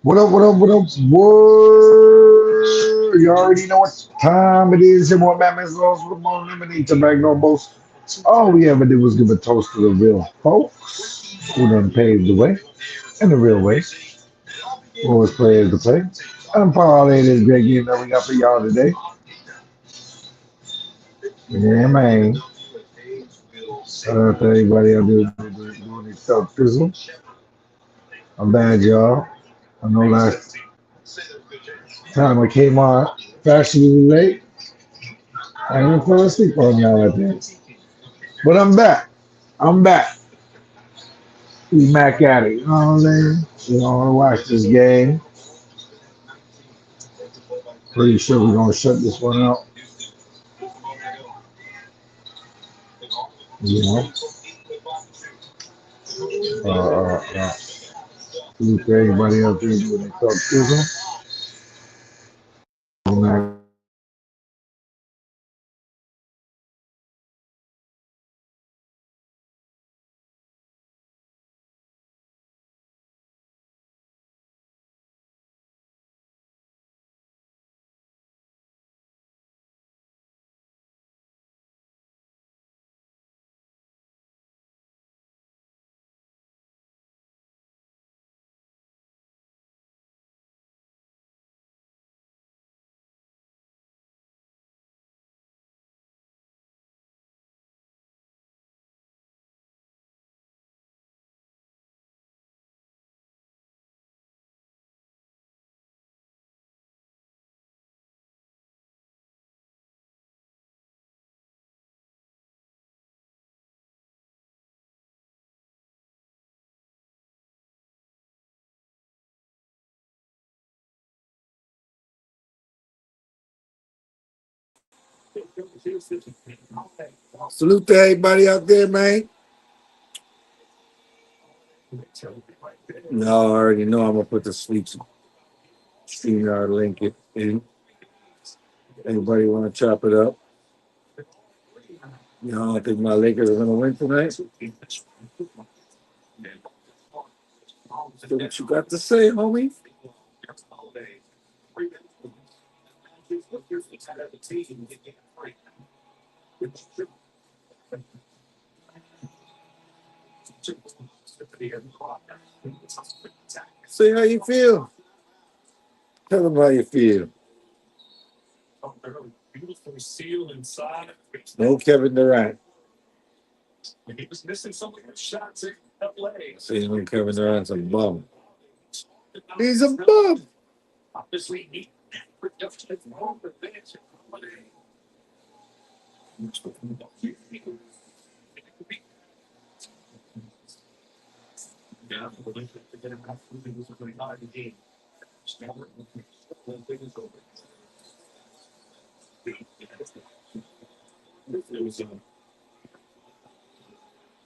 What up, what up, what up? Word. You already know what time it is. And what Batman's laws with more lemonade tobacco boast. All we ever did was give a toast to the real folks who done paved the way in the real way. Always players to play. I'm parlay this great game that we got for y'all today. Yeah, man. Shout out to everybody out there doing their self fizzle. I'm bad, y'all. I know last time I came on fashionably late. I even fell asleep on y'all, I think. But I'm back. I'm back. We back at it. You know what I'm saying? You know, I watch this game. Pretty sure we're gonna shut this one out. You know. Uh. Salute to everybody out there doing their talk sizzle. Salute to everybody out there, man. Y'all already know I'm gonna put the sleep StreamYard link in. Anybody want to chop it up? You know, I don't think my Lakers are gonna win tonight. So what you got to say, homie? Say how you feel. Tell them how you feel. No Kevin Durant. Saying no Kevin Durant's a bum. He's a bum.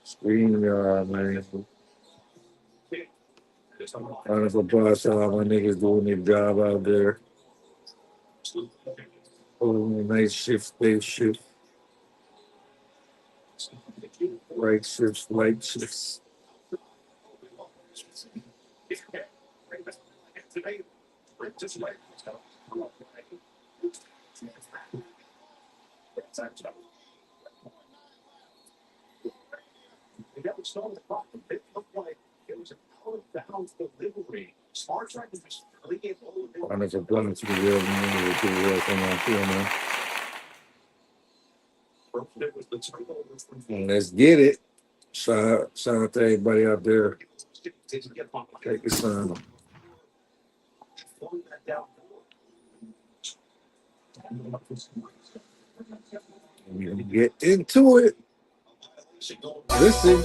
StreamYard, man. Round of applause to all my niggas doing their job out there. Oh, night shift, day shift, right shifts, light shifts. Round of applause to the real man, to the real come out here, man. And let's get it. Shout out to everybody out there. Take your son. We're gonna get into it. Listen.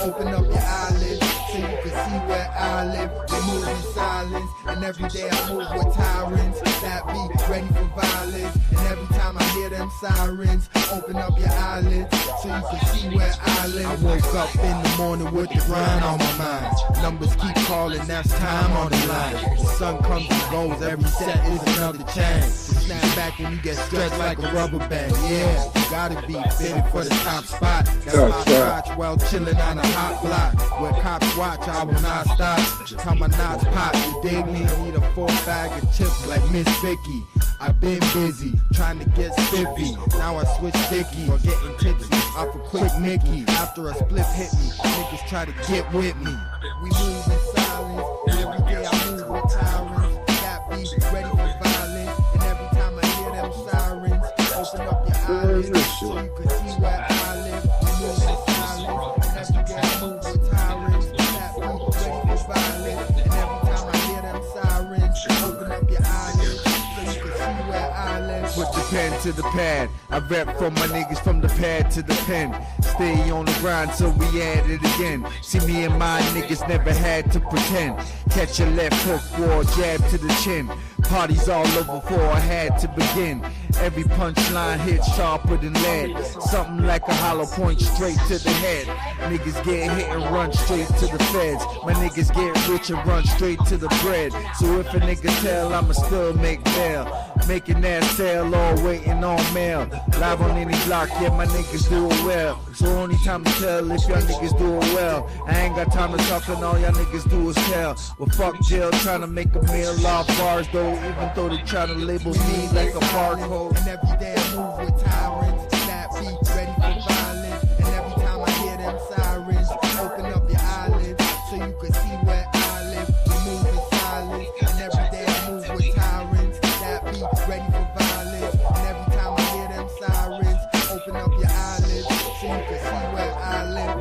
Open up your eyelids so you can see where I live. We move in silence And every day I move with tyrants that be ready for violence. And every time I hear them sirens, open up your eyelids so you can see where I live. I woke up in the morning with the grind on my mind. Numbers keep calling, that's time on the line. The sun comes and goes, every set is another chance to snap back and you get stretched like a rubber band. Yeah, you gotta be fitted for the top spot. That's my crotch while chilling on a hot block. Where cops watch, I will not stop. How my knots pop, you dig me? Need a 4-bag of chips like Miss Vicky. I've been busy trying to get spiffy. Now I switch sticky or getting tipsy off a quick Nicky. After a split hit me, niggas try to get with me. We move in silence, and every day I move with tyrants that be ready for violence. And every time I hear them sirens, open up your eyelids so you can see where I live. We move in silence, and every day I move with tyrants that be ready for violence. And every time I hear them sirens, open up your eyelids so you can see where I live. Put the pen to the pad. I rep for my niggas from the pad to the pen. Stay on the grind till we at it again. See me and my niggas never had to pretend. Catch a left hook or a jab to the chin. Parties all over before I had to begin. Every punchline hit sharper than lead. Something like a hollow point straight to the head. Niggas get hit and run straight to the feds. My niggas get rich and run straight to the bread. So if a nigga tell, I'ma still make bail. Making that sale or waiting on mail. Live on any block, yeah, my niggas do it well. So only time to tell if y'all niggas do it well. I ain't got time to talk and all y'all niggas do is tell. Well, fuck jail, trying to make a meal off bars though. Even though they try to label me like a barcode. And every day I move with tyrants that be ready for violence. And every time I hear them sirens, open up your eyelids so you can see where I live. We move in silence. And every day I move with tyrants that be ready for violence. And every time I hear them sirens, open up your eyelids so you can see where I live.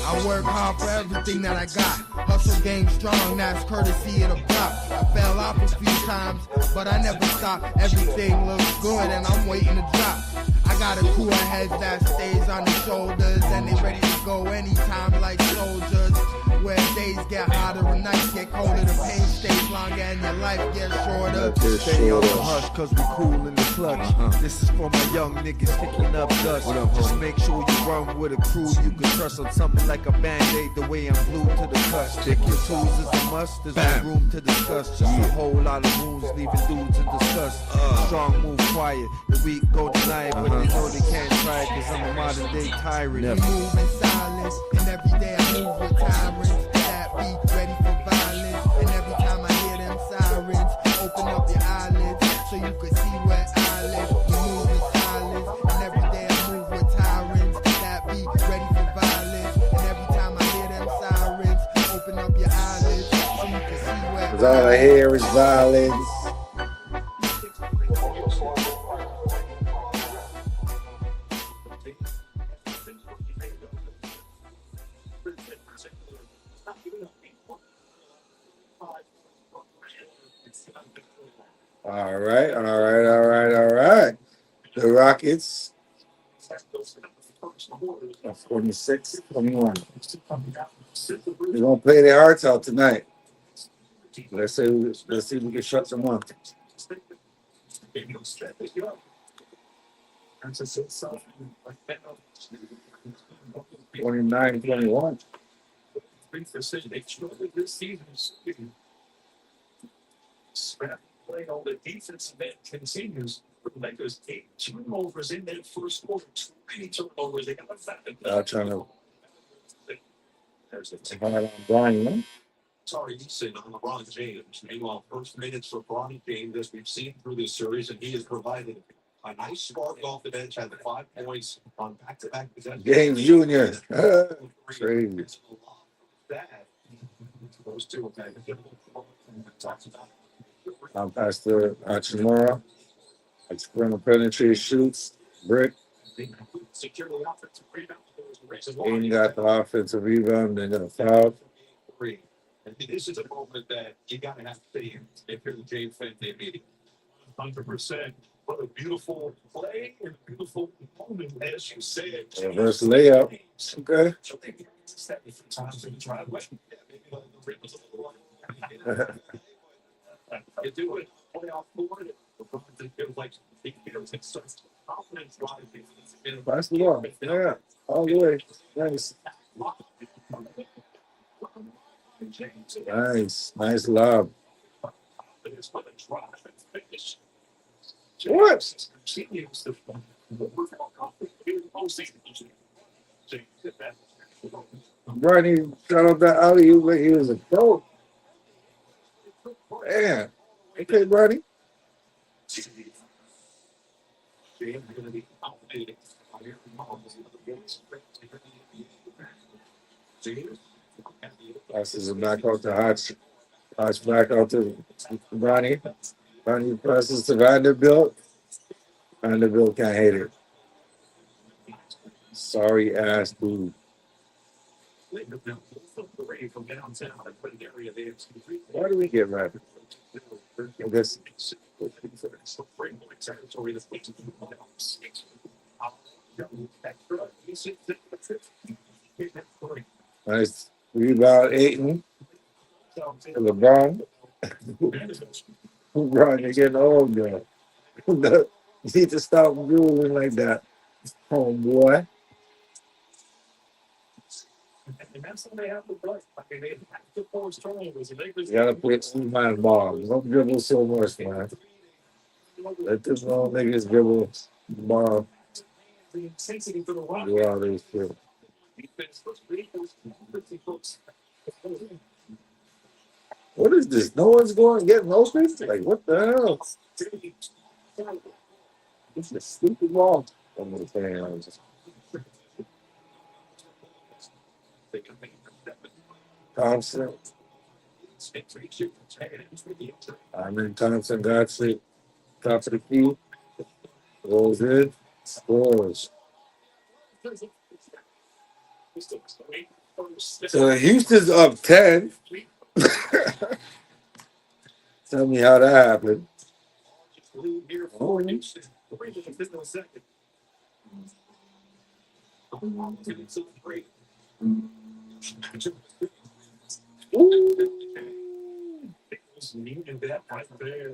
I work hard for everything that I got. Hustle game strong, that's courtesy of the block. I fell off a few times, but I never stop. Everything looks good and I'm waiting to drop. I got a crew of heads that stays on the shoulders and they ready to go anytime like soldiers. Where days get hotter and nights get colder, the pain stays longer and your life gets shorter. Stay on the hush cause we cool in the clutch. This is for my young niggas kicking up dust. Just make sure you run with a crew you can trust on something like a band-aid the way I'm glued to the cut. Stick your tools is a must, there's no room to discuss. Just a whole lot of wounds leaving dudes in disgust. Strong move quiet, the weak go deny it, but they know they can't try it cause I'm a modern day tyrant. We move in silence, and every day I move with tyrants that be ready for violence. And every time I hear them sirens, open up your eyelids so you can see where I live. We move in silence, and every day I move with tyrants that be ready for violence. And every time I hear them sirens, open up your eyelids so you can see where I live. All I hear is violence. All right. The Rockets are 46-21. They're gonna play their hearts out tonight. Let's see if we can shut them up. 29-21. Playing all the defensive end continues. Lakers 8 turnovers in that first quarter. Too many turnovers. They got Trying to find on Brian, man. Sorry, he's sitting on LeBron James. Meanwhile, first minutes for LeBron James, as we've seen through this series, and he has provided a nice spark off the bench, had 5 points on back-to-back possessions. James Jr. Crazy. Those two have I'm Pastor Achimura. Experimental penetration shoots, brick. Aiden got the offensive rebound, then got a foul. And this is a moment that you got to have to see if you're the James fan meeting. 100%. What a beautiful play and a beautiful moment, as you said. Reverse layup. Okay. You do it. Playoff forward. It feels like he feels such confidence. Pass the ball. Yeah. All the way. Nice. Nice. Nice lob. What? Bronny shot up that alley like he was a pro. Man. Okay, Bronny. Passes it back out to Hodge. Hodge back out to Bronny. Bronny passes to Vanderbilt. Vanderbilt can't hit it. Sorry ass dude. Why do we get rapid? I guess. Nice rebound, Aiton. LeBron. LeBron, you're getting old, girl. You need to stop drooling like that, homeboy. You gotta put some man ball. Don't dribble so much, man. Let this little niggas dribble the ball. Do all this shit. What is this? No one's going getting open? Like, what the hell? It's a stupid ball. I'm gonna say, Thompson. Thompson got it. Top of the key. Rolls in. Scores. So Houston's up 10. Tell me how that happened. Oh.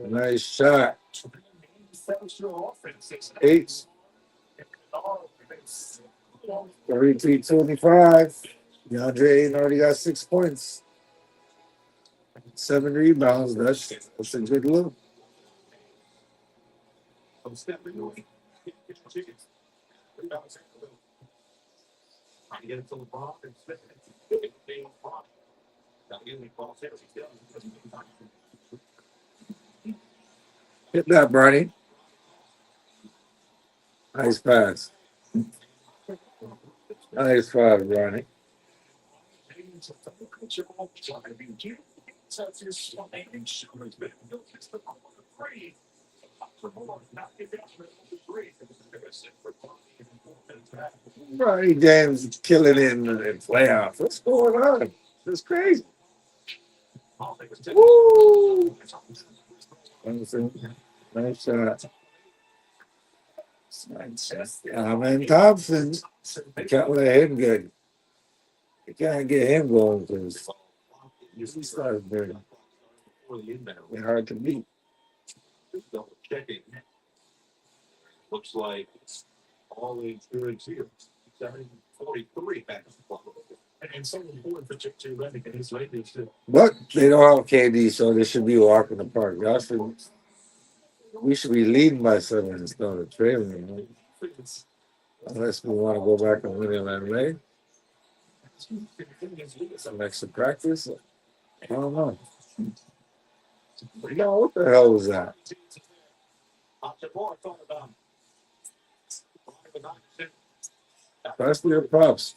Nice shot. 8. 33-25. DeAndre Ayton already got 6 points. 7 rebounds. That's a good look. Hit that, Bernie. Nice pass. Nice pass, Bernie. Bronny James killing it in the playoffs. What's going on? This is crazy. Woo! Nice shot. Thompson. I can't let him get. You can't get him going because he started very hard to beat. Looks like all the experience here. 43 back. And so important for Chick to Reddick and his ladies too. But they don't have KD, so they should be a walk in the park. We should be leading by 7 instead of trailing. Right? Unless we want to go back and win LNMT. Some extra practice. I don't know. No, what the hell was that? That's your props.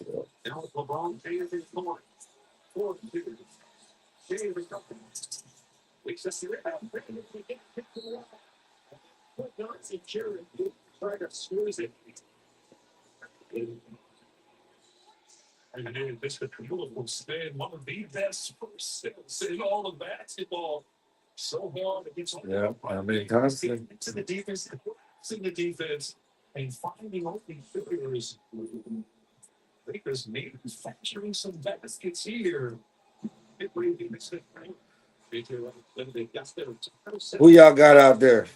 And then this will stand one of the best first steps in all of basketball. So hard against constantly to the defense, in the defense, and finding open figures. Lakers manufacturing some baskets here. Who y'all got out there?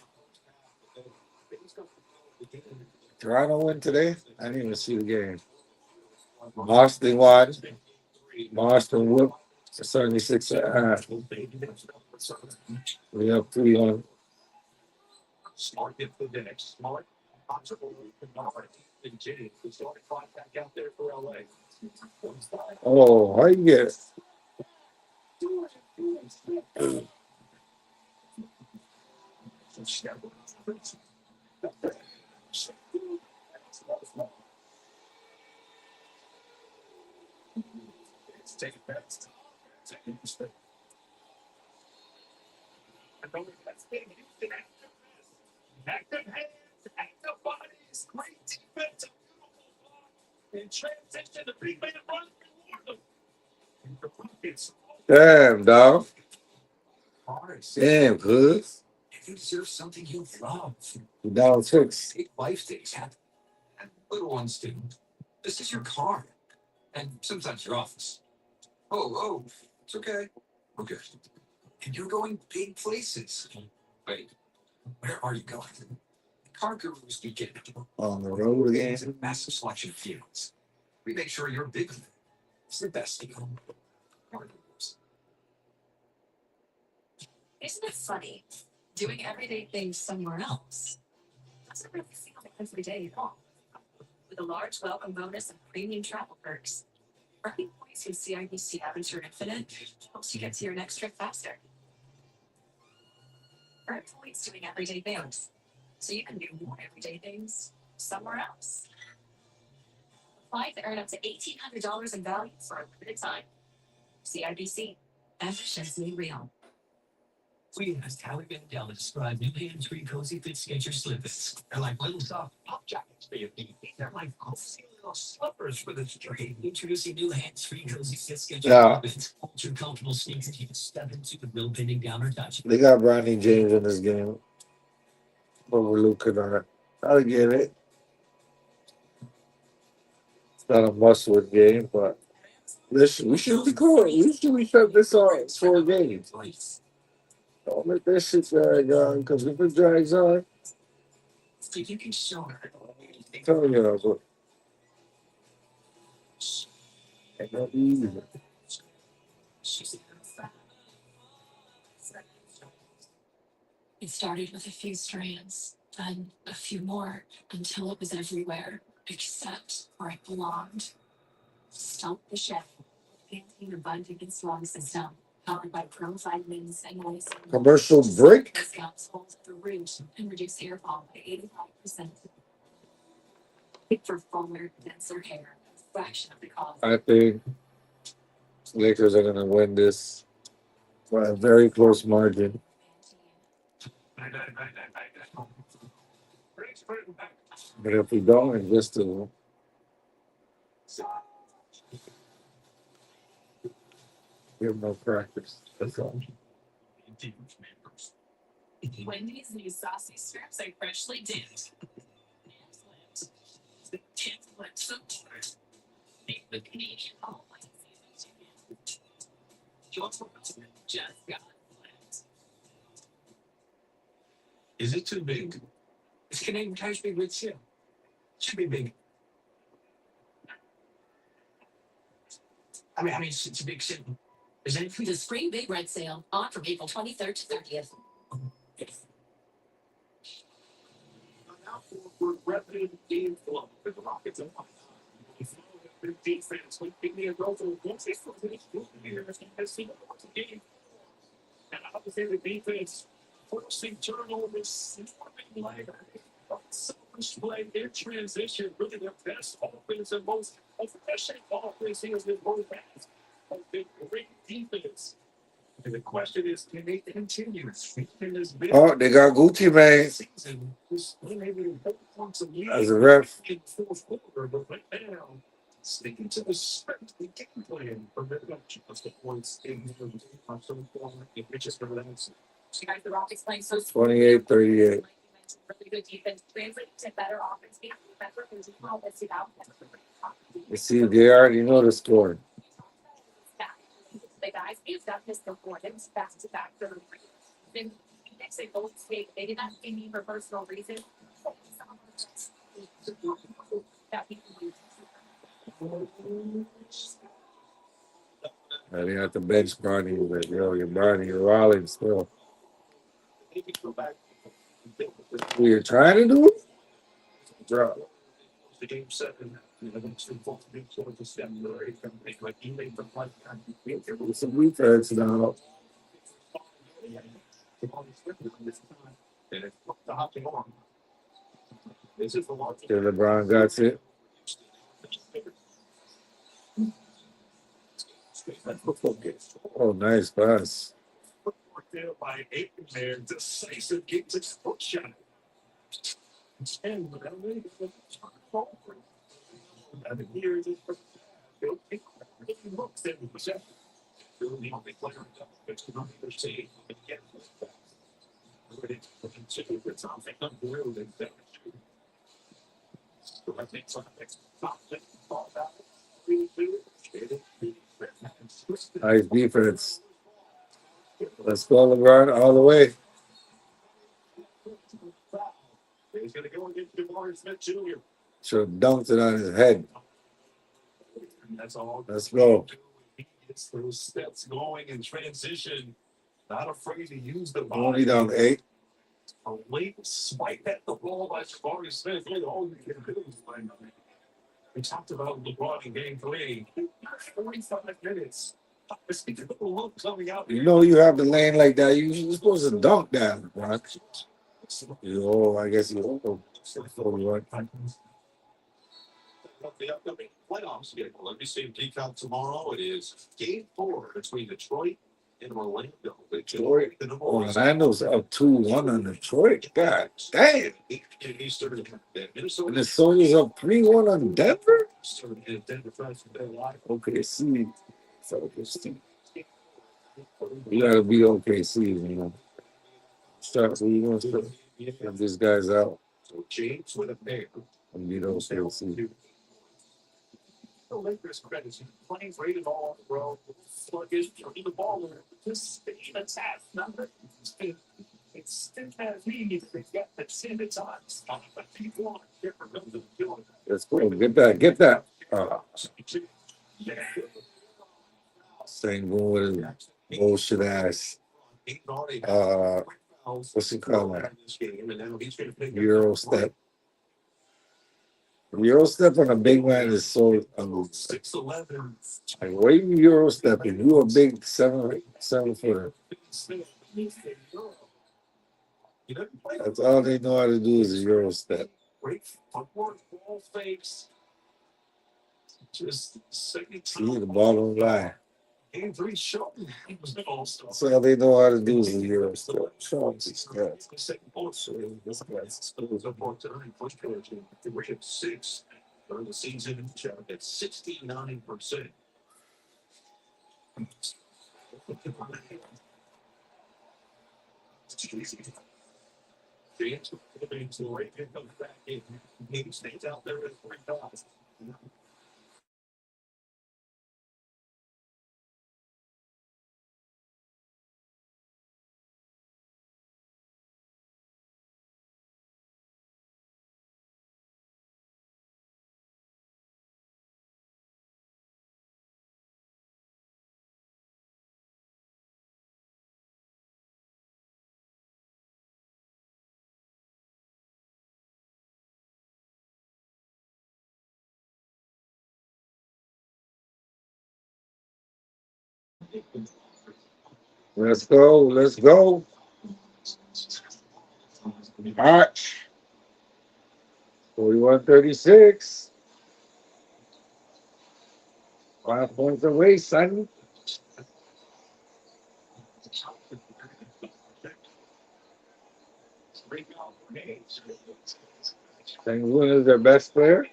Toronto win today? I didn't even see the game. Boston won. Boston whooped 76 and a half. We up 3-1. Smart get the next. Smart. And James was starting back out there for LA. Oh, how you get? Active hands, active bodies, great defense, in transition, the big man run reward them. Damn, dog. Damn, cuz. You deserve something you love. Down 6. Big life things happen, and little ones do. This is your car, and sometimes your office. Oh, it's okay. Okay. And you're going big places. Wait, where are you going? Car Gurus Weekend. On the road again. It's a massive selection of vehicles. We make sure you're big. It's the best deal. Isn't it funny? Doing everyday things somewhere else doesn't really feel like every day at all. With a large welcome bonus and premium travel perks, earning points with CIBC Aventure Infinite helps you get to your next trip faster. Earn points doing everyday things, so you can do more everyday things somewhere else. Apply to earn up to $1,800 in value for a limited time. CIBC. Ambitions made real. We asked Howie Mandel to describe new hands-free cozy fit Skechers slippers. They're like little soft pop jackets for your feet. They're like cozy little slippers for the street. Introducing new hands-free cozy fit Skechers slippers. Ultra comfortable sneakers you can step into with no bending down or touch. They got Bronny James in this game. But we're looking at it. I get it. It's not a must-win game, but listen, we should be cool. We should be shut this on 4 games. Don't let that shit drag on, because if it drags on, So you can show her. I'm telling you, but ain't no easy. It started with a few strands, then a few more, until it was everywhere, except where it belonged. Stomp the Chef, painting abundant and strong system, powered by Pro vitamins and lysine. Commercial break. Discounts hold the root and reduce hair fall by 85%. For fuller, denser hair, a fraction of the cost. I think Lakers are going to win this by a very close margin. But if we don't, it's just to give no practice. That's all. Wendy's new saucy strips are freshly dipped. The Canadian all-white season chicken. Just got flipped. Is it too big? It's Canadian Tires Big Red Seal. Should be big. I mean, it's a big city. Is it? The Spring Big Red Sale on from April 23rd to 30th. Now for Revenue Game Club with the Rockets and defense with Big Man Roto. Once they finish here, has seen the game. And obviously the defense forcing turnovers, like so much play their transition, really their best offense and most efficient offense is the most fast. Been great defense. And the question is, can they continue? Oh, they got Gucci Mane as a ref. Sticking to the script, the game plan for the just the points in the pitches for the next. You guys, the Rockets playing so 28-38. really good defense, translating to better offense, better You see, they already know the score. The guys used up his performance back to back for the then next they both say they did not pay me for personal reasons. That people use. I didn't have to bench Barney, but yo, your Barney, you're rolling still. What you're trying to do? Drop. Some defense now. Yeah, LeBron got it. Oh, nice pass. Nice defense. Let's go, LeBron, all the way. Should have dunked it on his head. Let's go. Only down 8. You know you have the lane like that. You're supposed to dunk that, LeBron. Oh, I guess you. Orlando's up 2-1 on Detroit. God damn. Minnesota's up 3-1 on Denver? OKC. You gotta be OKC, man. Start so you want to get these guys out. And beat OKC. Let's go. Get that. Get that. Same going with his bullshit ass. What's it called? That? Euro step. Euro step on a big man is so like where you Euro stepping? You a big 7 footer. That's all they know how to do is a Euro step. See the ball don't lie. That's all they know how to do is a Euro step. Let's go. Let's go. March 41-36. 5 points away, son. Penguin is their best player.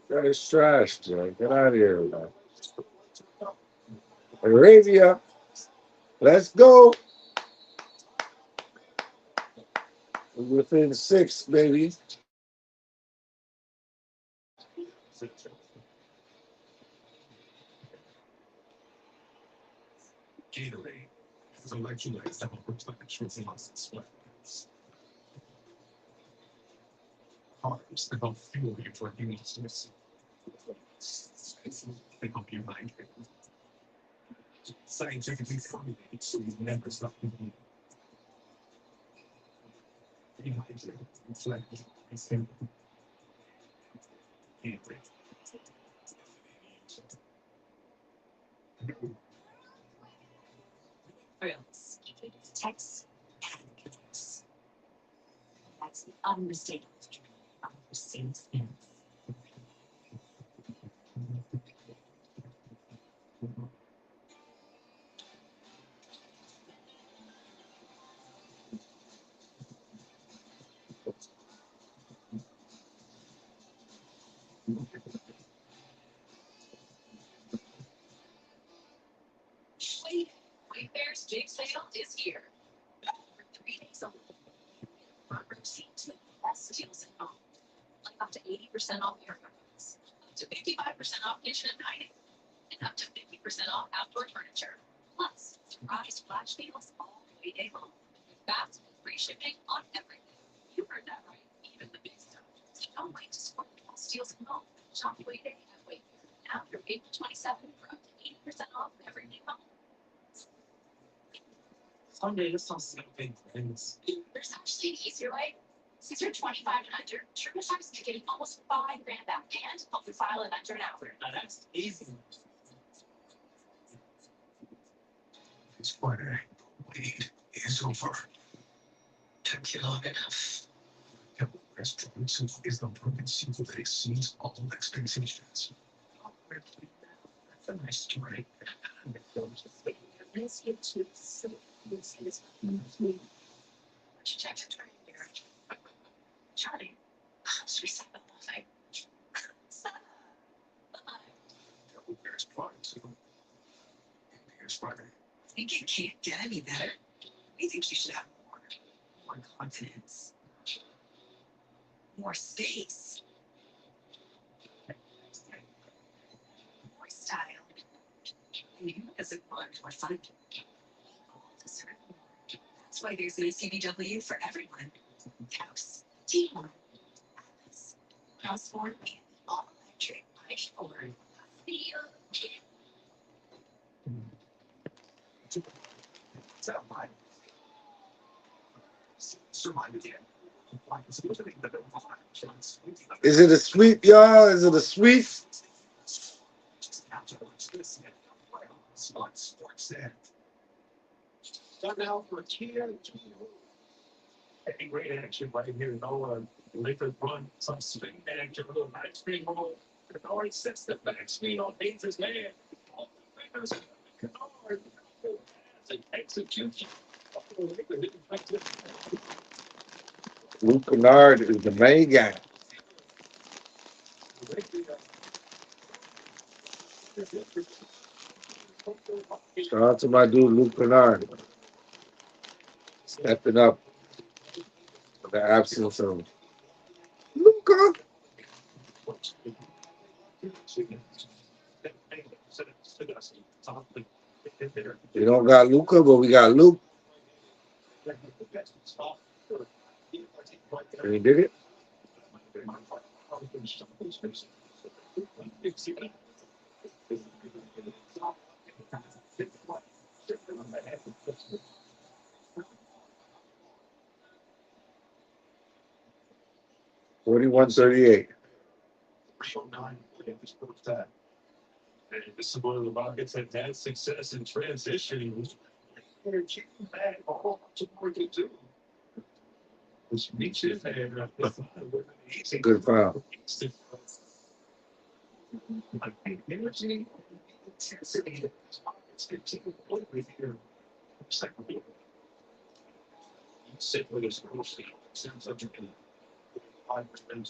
That is trash, bro. Get out of here, man. Arabia. Let's go. We're within 6, baby. Gatorade. The electrolytes that will replenish resilience. Carbs that help fuel you for useless. They help you hydrate. Scientifically formulated so you never stop eating. Dehydrated, reflective, and simple. Gatorade. Thrills, texts, and gifts. That's the unmistakable of Mercedes Benz. Wayfair's big sale is here. For 3 days only. Front row seats with the best deals at home. Like up to 80% off aircrafts, up to 55% off kitchen and dining, and up to 50% off outdoor furniture. Plus, surprise flash deals all way day long. Fast and free shipping on everything. You heard that right, even the big stuff. So don't wait to score the best deals at home. Shop Wayday at Wayfair now through April 27 for up to 80% off everything home. Sunday is something big things. There's actually an easier way. Since you're 25 and under, TurboTax is getting almost $5,000 back and help you file in under an hour. Now that's easy. It's Friday. Wait is over. Took you long enough. Restaurants is the perfect seafood that exceeds all expectations. That's a nice story. Let's get to so this is me. Check the train here. Charlie, should we set up the thing? There's part two. Here's Friday. I think it can't get any better. We think you should have more confidence, more space, more style. And you as a book or fun. That's why there's an CBW for everyone. House, T1, Atlas, Crossform, and the all-electric i4. So my survive again. Is it a sweep, y'all? Is it a sweep? Start out for a cheer. Hey, great action right here. No Lakers run some swing action, a little back screen roll. Kennard sets the back screen on Danger's man. All the fingers, Kennard has an execution. Luke Kennard is the main guy. Shout out to my dude Luke Kennard. Stepping up in the absence of Luka. We don't got Luka, but we got Luke. And he did it. $41-38. This is one of the Rockets that had success in transition. Which reaches and Good foul. energy, intensity, it's 15 point with your second. You sit with us closely. Sounds like you can 5%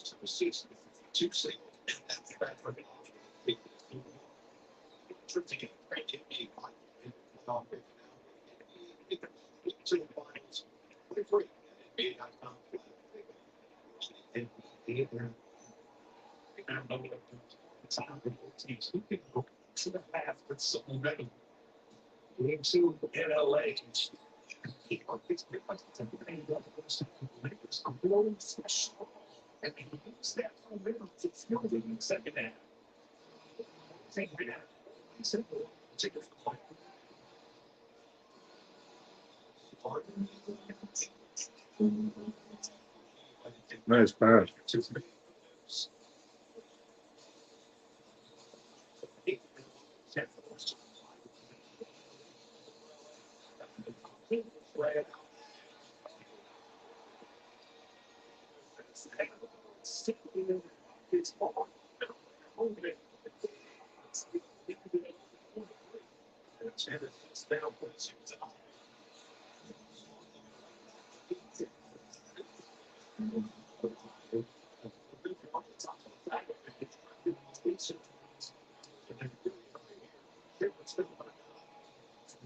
to the 6, 2 single, and that's bad for me. Tripping right in me. To the finals. 23. And the other. I don't know what it's on the teams. Who can go to the path with something ready? into in LA. And he used that momentum to fuel the second half. Nice pass.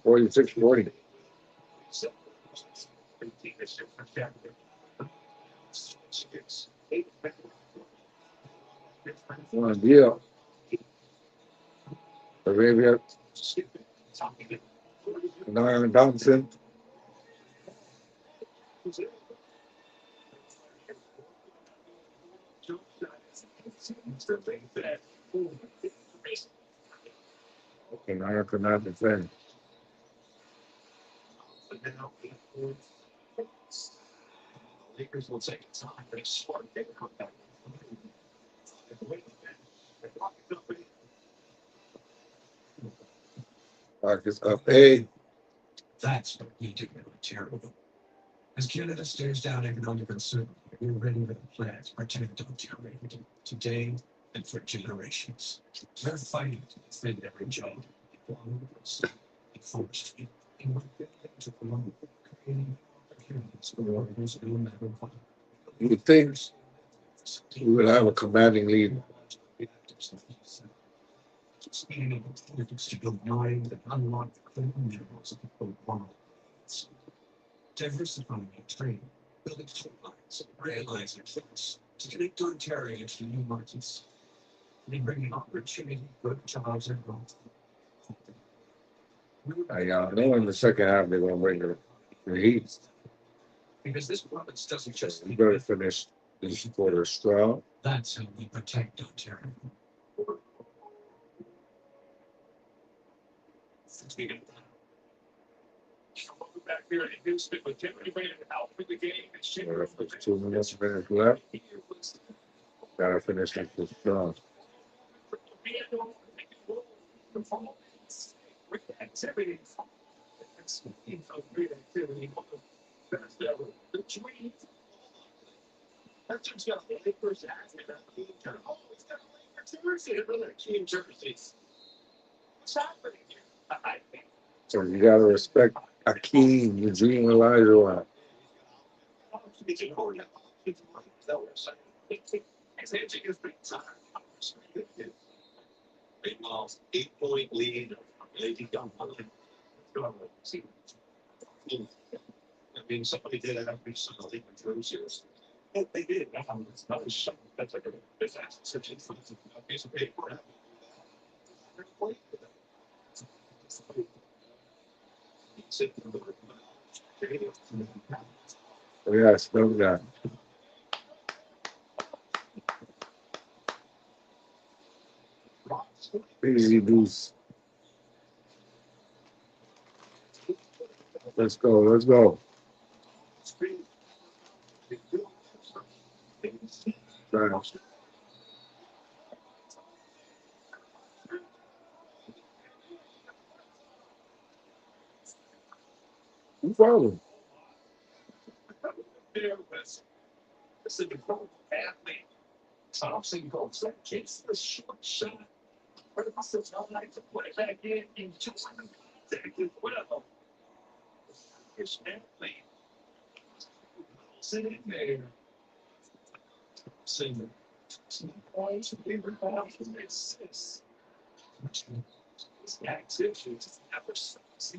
Forty-six, 40. One deal. Arabia. Niall Thompson. Okay, Niall could not defend. Lakers will take time. They smart. They come back. Marcus up 8. That's what we do terrible. As Canada stares down economic uncertainty, we're ready with a plan to protect Ontario today and for generations. We're fighting to defend every job, enforced, and we're to promote creating opportunities for workers no matter what. You would think we would have a commanding lead. Being able to build mind and unlock the clean minerals of the world. Diversifying trade, building pipelines, realizing things to connect Ontario to new markets, and bringing opportunity, good jobs, and growth. I know in the second half they're going to bring the heat. Because this province doesn't just We better finish this quarter strong. That's how we protect Ontario. Back here in Houston with Jerry Brandon out for the game. There's 2 minutes left. Gotta finish this strong. That's just got LAKERS jerseys. What's happening here? I think. So you gotta respect Akeem, Eugene Elijah. Big Miles, 8-point lead. I mean, somebody did have recently with jerseys. They did. It's not a shock. That's like a disaster. Such a piece of paper. Yes, no doubt. Easy boost. Let's go. Let's go. Right. No problem. It's a developed athlete. Thompson goes that kicks the short shot. Purposes all night to put it back in just contact as well. His athlete. Sit in there. Sing some points, favorite balls, and assists. His activity just never stops.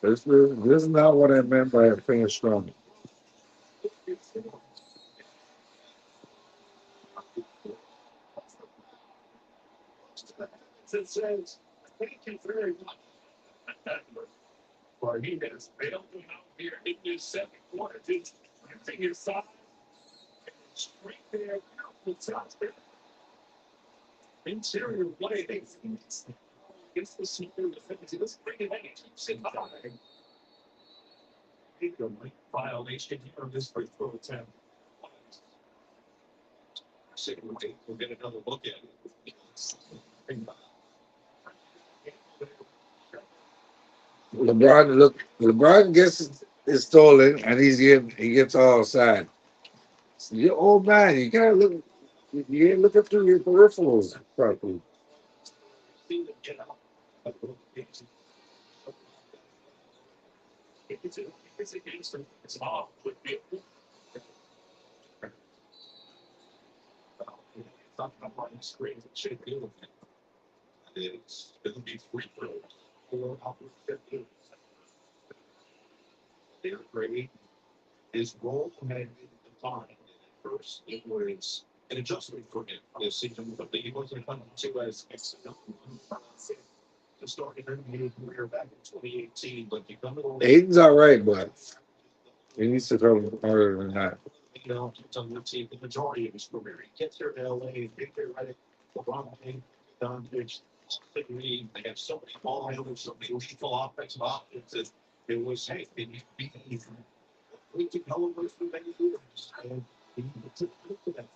This is not what I meant by finish strong. It says, thank you very much. For he has failed to out here in his second quarter. Just using his side straight there. The top there. Interior play. Against the senior defense. Let's bring it in. Keeps it high. Violation here of this free throw attempt. We'll get another look at it. LeBron gets is stolen and he gets all sad. You're old man, you can't look you ain't looking through your peripherals properly. It's off. Screen should do. It's going to be free throws. Their grade is role had defined. First, it was an adjustment for him this season, but he wasn't coming to as to start an NBA career back in 2018. But you come to Aiden's all right, but he needs to come harder than that. He's on the team the majority of his career. He gets here to LA and get there right at LeBron James, Don Mitch, they have so many ball handlers, so many lethal offensive options. It was, hey, can you beat me? We can go over for many years. And he took to that.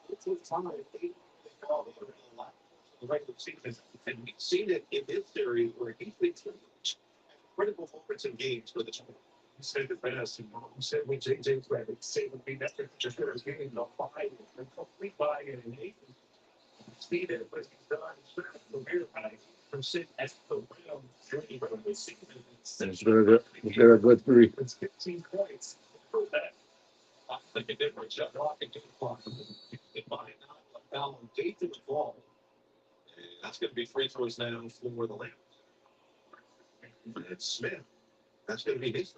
It's his time. They call it a lot. The regular season. And we've seen it in this series where he's been critical moments in games for the team. He said the best, and he said when JJ's ready, say would be that just for his game, they'll fight and complete by it and eight. Speed it, but he's done the career high from sitting at the rim during the season. He's got a good three. It's 15 points for that. I think a different shot rocking to the clock. It might not allow him to the ball. And that's going to be free throws now for the Lakers. It's Smith. That's going to be his.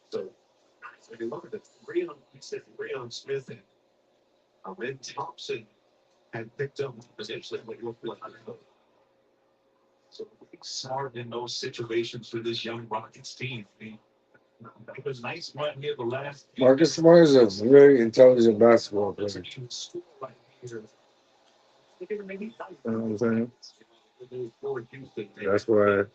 So you look at the three on Smith and Red Thompson had picked up potentially what looked like. So smart in those situations for this young Rockets team. It was nice run here the last. Marcus Smart is a very intelligent basketball player. You know what I'm saying? That's why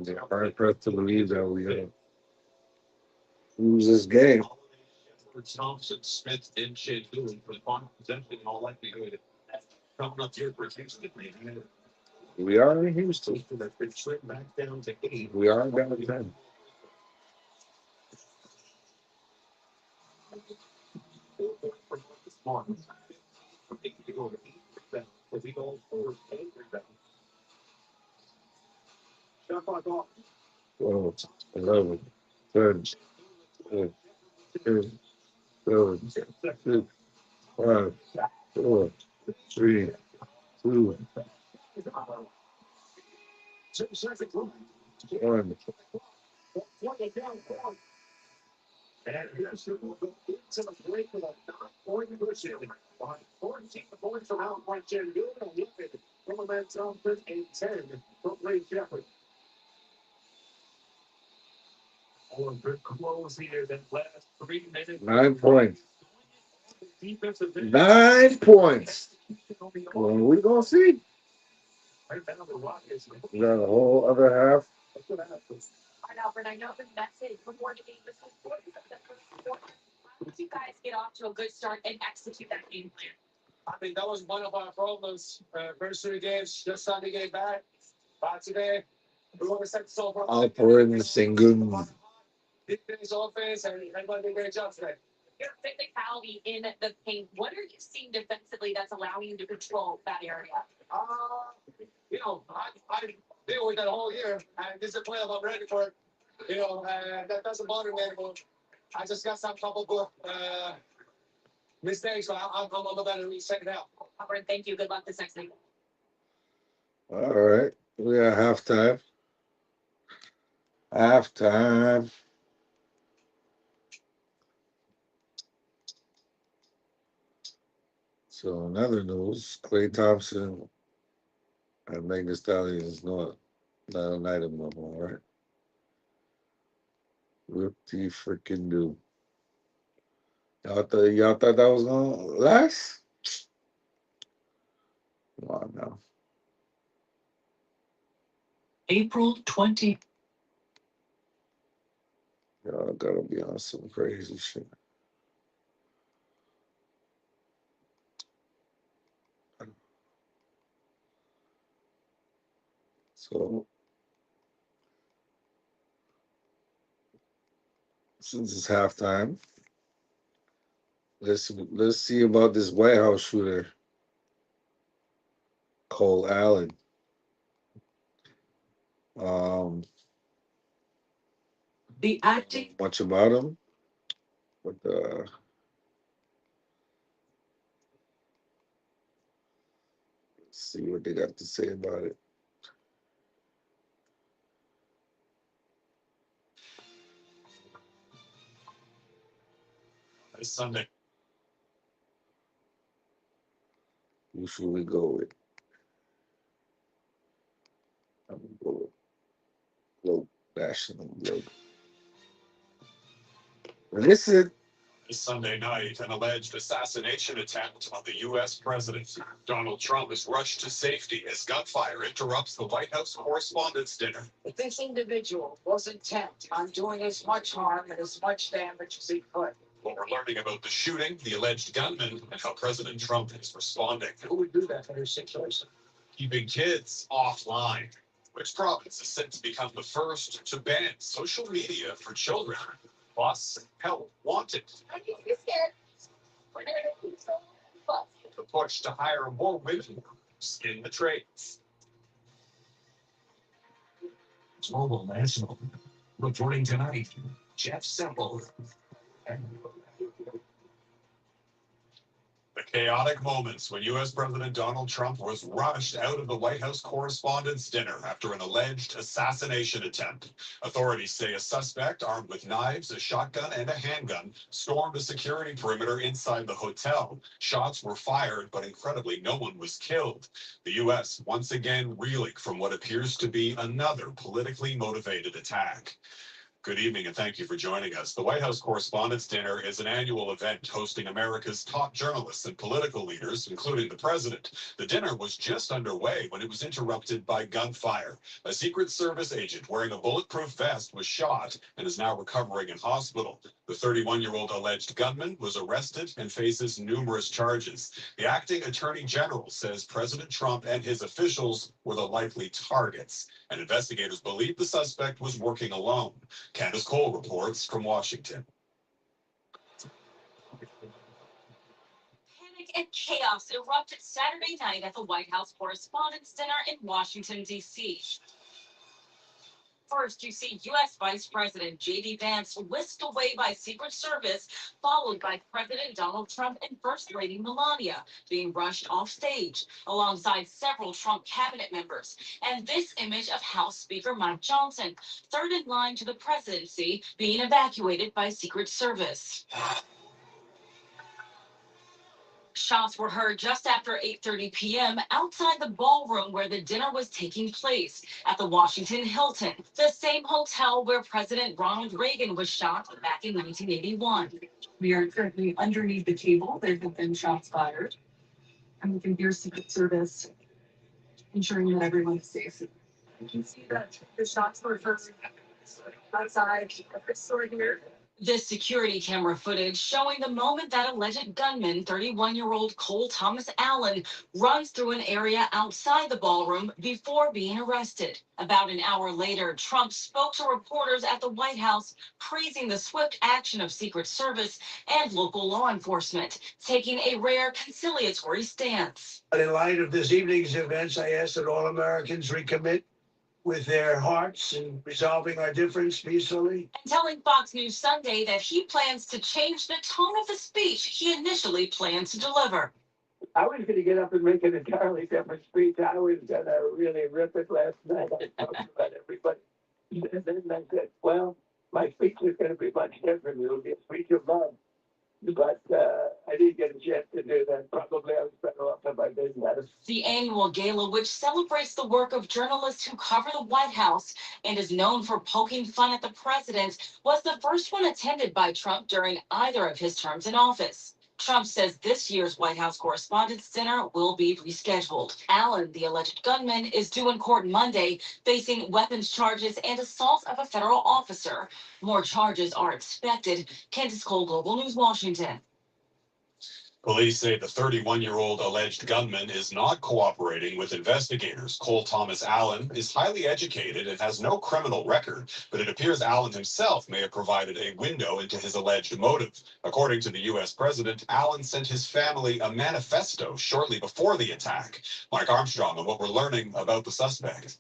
they're hard pressed to believe that we lose this game. Thompson, Smith, and Shadoo for the final possession in all likelihood. Coming up here for Houston. We are in Houston. That's been slipped back down to 8. We are down to 10. Well, 11, 10, 10, 10, 7, 6, 5, 4, 3, 2, 1. And Houston will go into the break with a 9-point push. Behind 14 points from Alpine Chattanooga, look at Roman Thompson and 10 from Ray Shepard. Oh, a good close here that last 3 minutes. 9 points. 9 points. Well, we gonna see. We got a whole other half. Albert, I know the message before the game was important. How did you guys get off to a good start and execute that game plan? I think that was one of our problems. First 3 games, just starting to get back. But today, we want to set so far. Alperin Sengun. Defense, offense, and everybody did a great job today. Your physicality in the paint. What are you seeing defensively that's allowing you to control that area? I deal with that whole year, and this is a playoff. I'm ready for it. That doesn't bother me anymore. I just got some couple of mistakes, so I'm better in the second half. Albert, thank you. Good luck this next week. All right. We got halftime. Halftime. So in other news, Klay Thompson and Megan Thee Stallion is not an item no more, right? What the freaking do? Y'all thought that was gonna last? Come on now. April 20. Y'all gotta be on some crazy shit. So since it's halftime, let's see about this White House shooter, Cole Allen. The acting. Much about him, but let's see what they got to say about it. This Sunday. Who should we go with? I'm gonna go with Globe, National Globe. Listen. This Sunday night, an alleged assassination attempt on the U.S. president. Donald Trump is rushed to safety as gunfire interrupts the White House Correspondents' Dinner. This individual was intent on doing as much harm and as much damage as he could. Well, we're learning about the shooting, the alleged gunman, and how President Trump is responding. Who would do that in your situation? Keeping kids offline. Which province is set to become the first to ban social media for children? Plus, help wanted. Are you scared? The push to hire more women in the trades. Global National. Reporting tonight, Jeff Semple. The chaotic moments when U.S. President Donald Trump was rushed out of the White House Correspondents' Dinner after an alleged assassination attempt. Authorities say a suspect armed with knives, a shotgun, and a handgun stormed a security perimeter inside the hotel. Shots were fired, but incredibly, no one was killed. The U.S. once again reeling from what appears to be another politically motivated attack. Good evening and thank you for joining us. The White House Correspondents' Dinner is an annual event hosting America's top journalists and political leaders, including the president. The dinner was just underway when it was interrupted by gunfire. A Secret Service agent wearing a bulletproof vest was shot and is now recovering in hospital. The 31-year-old alleged gunman was arrested and faces numerous charges. The acting attorney general says President Trump and his officials were the likely targets, and investigators believe the suspect was working alone. Candace Cole reports from Washington. Panic and chaos erupted Saturday night at the White House Correspondents' Dinner in Washington, D.C. First, you see U.S. Vice President J.D. Vance whisked away by Secret Service, followed by President Donald Trump and First Lady Melania being rushed off stage, alongside several Trump cabinet members. And this image of House Speaker Mike Johnson, third in line to the presidency, being evacuated by Secret Service. Shots were heard just after 8:30 p.m. outside the ballroom where the dinner was taking place at the Washington Hilton, the same hotel where President Ronald Reagan was shot back in 1981. We are currently underneath the table. There have been shots fired. And we can hear Secret Service ensuring that everyone is safe. You can see that the shots were heard outside of the store here. This security camera footage showing the moment that alleged gunman, 31-year-old Cole Thomas Allen, runs through an area outside the ballroom before being arrested. About an hour later, Trump spoke to reporters at the White House, praising the swift action of Secret Service and local law enforcement, taking a rare conciliatory stance. In light of this evening's events, I ask that all Americans recommit with their hearts in resolving our difference peacefully. And telling Fox News Sunday that he plans to change the tone of the speech he initially planned to deliver. I was going to get up and make an entirely different speech. I was going to really rip it last night. I talked about everybody. And then I said, well, my speech is going to be much different. It'll be a speech of love. But I didn't get a chance to do that. Probably I was better off if I didn't. The annual gala, which celebrates the work of journalists who cover the White House and is known for poking fun at the president, was the first one attended by Trump during either of his terms in office. Trump says this year's White House Correspondents' Dinner will be rescheduled. Allen, the alleged gunman, is due in court Monday, facing weapons charges and assault of a federal officer. More charges are expected. Candace Cole, Global News, Washington. Police say the 31-year-old alleged gunman is not cooperating with investigators. Cole Thomas Allen is highly educated and has no criminal record, but it appears Allen himself may have provided a window into his alleged motive. According to the U.S. president, Allen sent his family a manifesto shortly before the attack. Mike Armstrong on what we're learning about the suspect.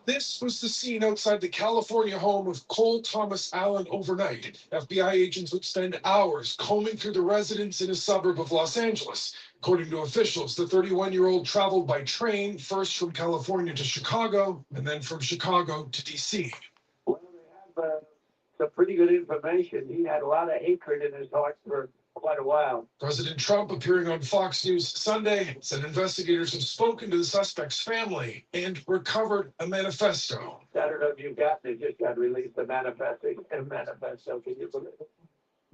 This was the scene outside the California home of Cole Thomas Allen overnight. FBI agents would spend hours combing through the residence in a suburb of Los Angeles. According to officials, the 31-year-old traveled by train, first from California to Chicago, and then from Chicago to D.C. Well, they have some pretty good information. He had a lot of hatred in his heart for quite a while. President Trump, appearing on Fox News Sunday, said investigators have spoken to the suspect's family and recovered a manifesto. I don't know if you've gotten it, just got released, the manifesto. Can you believe it?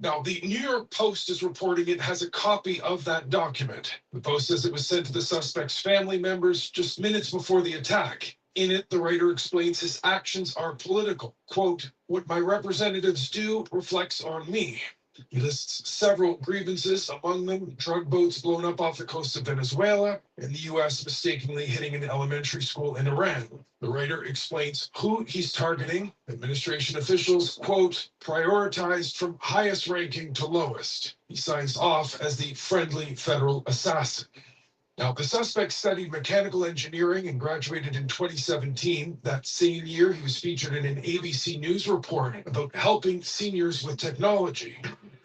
Now, the New York Post is reporting it has a copy of that document. The Post says it was sent to the suspect's family members just minutes before the attack. In it, the writer explains his actions are political. Quote, "What my representatives do reflects on me." He lists several grievances, among them drug boats blown up off the coast of Venezuela and the U.S. mistakenly hitting an elementary school in Iran. The writer explains who he's targeting. Administration officials, quote, prioritized from highest ranking to lowest. He signs off as the friendly federal assassin. Now, the suspect studied mechanical engineering and graduated in 2017. That same year, he was featured in an ABC News report about helping seniors with technology.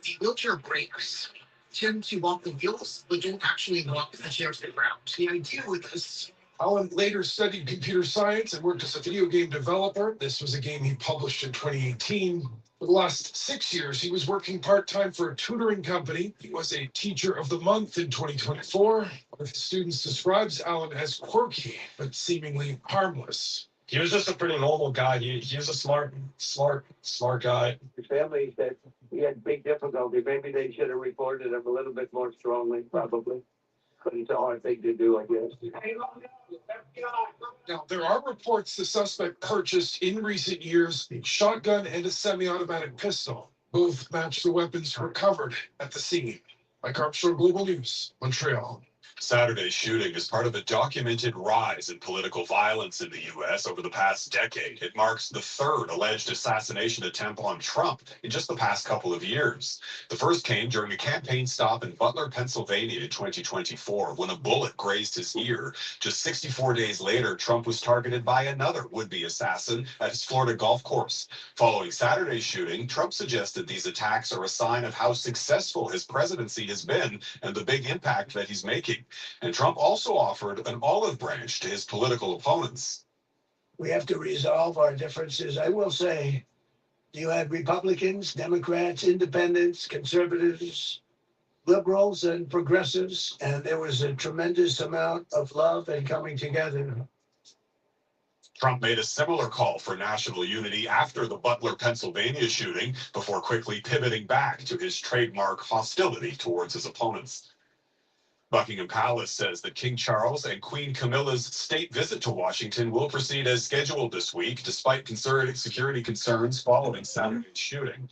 The wheelchair breaks tend to walk the wheels, but don't actually walk the chairs to the ground. The idea with this. Allen later studied computer science and worked as a video game developer. This was a game he published in 2018. For the last 6 years, he was working part-time for a tutoring company. He was a Teacher of the Month in 2024. One of his students describes Allen as quirky, but seemingly harmless. He was just a pretty normal guy. He was a smart guy. His family said he had big difficulty. Maybe they should have reported him a little bit more strongly, probably. But it's a hard thing to do, I guess. Now, there are reports the suspect purchased in recent years a shotgun and a semi-automatic pistol. Both match the weapons recovered at the scene. Mike Armstrong, Global News, Montreal. Saturday's shooting is part of a documented rise in political violence in the U.S. over the past decade. It marks the third alleged assassination attempt on Trump in just the past couple of years. The first came during a campaign stop in Butler, Pennsylvania in 2024, when a bullet grazed his ear. Just 64 days later, Trump was targeted by another would-be assassin at his Florida golf course. Following Saturday's shooting, Trump suggested these attacks are a sign of how successful his presidency has been and the big impact that he's making. And Trump also offered an olive branch to his political opponents. We have to resolve our differences. I will say, you had Republicans, Democrats, independents, conservatives, liberals, and progressives, and there was a tremendous amount of love and coming together. Trump made a similar call for national unity after the Butler, Pennsylvania shooting, before quickly pivoting back to his trademark hostility towards his opponents. Buckingham Palace says that King Charles and Queen Camilla's state visit to Washington will proceed as scheduled this week, despite security concerns following Saturday's shooting.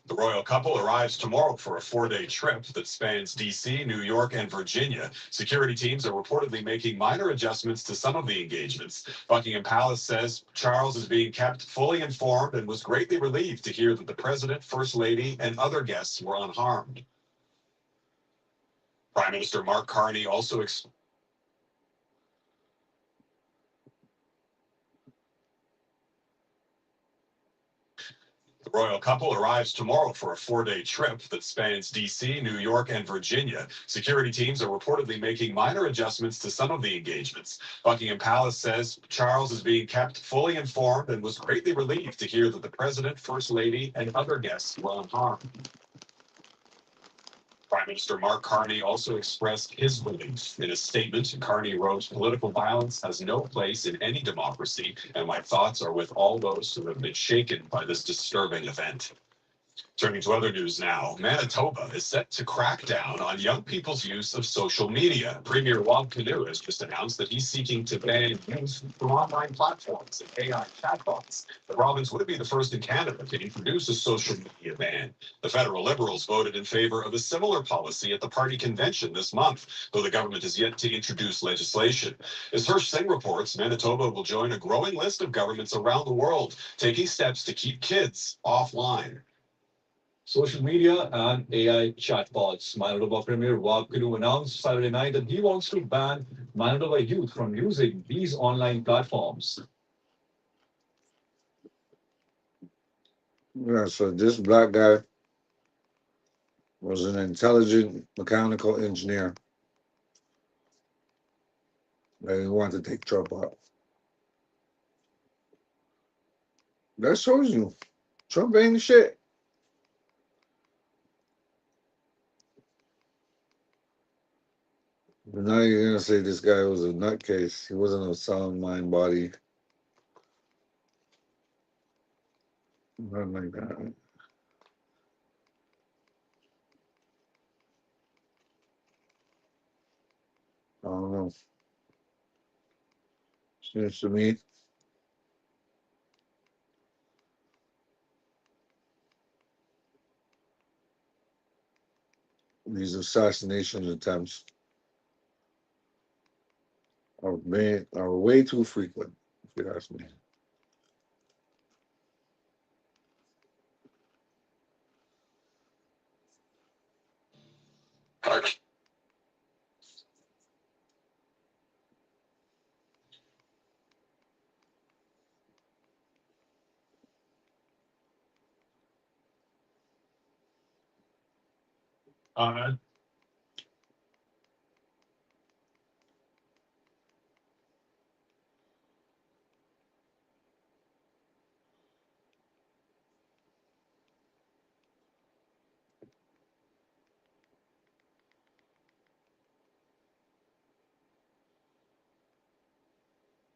The royal couple arrives tomorrow for a 4-day trip that spans D.C., New York, and Virginia. Security teams are reportedly making minor adjustments to some of the engagements. Buckingham Palace says Charles is being kept fully informed and was greatly relieved to hear that the president, first lady, and other guests were unharmed. Prime Minister Mark Carney also The royal couple arrives tomorrow for a 4-day trip that spans D.C., New York, and Virginia. Security teams are reportedly making minor adjustments to some of the engagements. Buckingham Palace says Charles is being kept fully informed and was greatly relieved to hear that the president, first lady, and other guests were unharmed. Prime Minister Mark Carney also expressed his relief. In a statement, Carney wrote, "Political violence has no place in any democracy, and my thoughts are with all those who have been shaken by this disturbing event." Turning to other news now, Manitoba is set to crack down on young people's use of social media. Premier Rob Canoe has just announced that he's seeking to ban use from online platforms and AI chatbots. The province would be the first in Canada to introduce a social media ban. The federal Liberals voted in favor of a similar policy at the party convention this month, though the government has yet to introduce legislation. As Hirsch Singh reports, Manitoba will join a growing list of governments around the world taking steps to keep kids offline. Social media and AI chatbots. Manitoba Premier Rob Canoe announced Saturday night that he wants to ban Manitoba youth from using these online platforms. Yeah, so this black guy was an intelligent mechanical engineer. And he wanted to take Trump out. That shows you Trump ain't the shit. But now you're gonna say this guy was a nutcase. He wasn't a sound mind body. Nothing like that. I don't know. Seems to me these assassination attempts are way too frequent, if you ask me.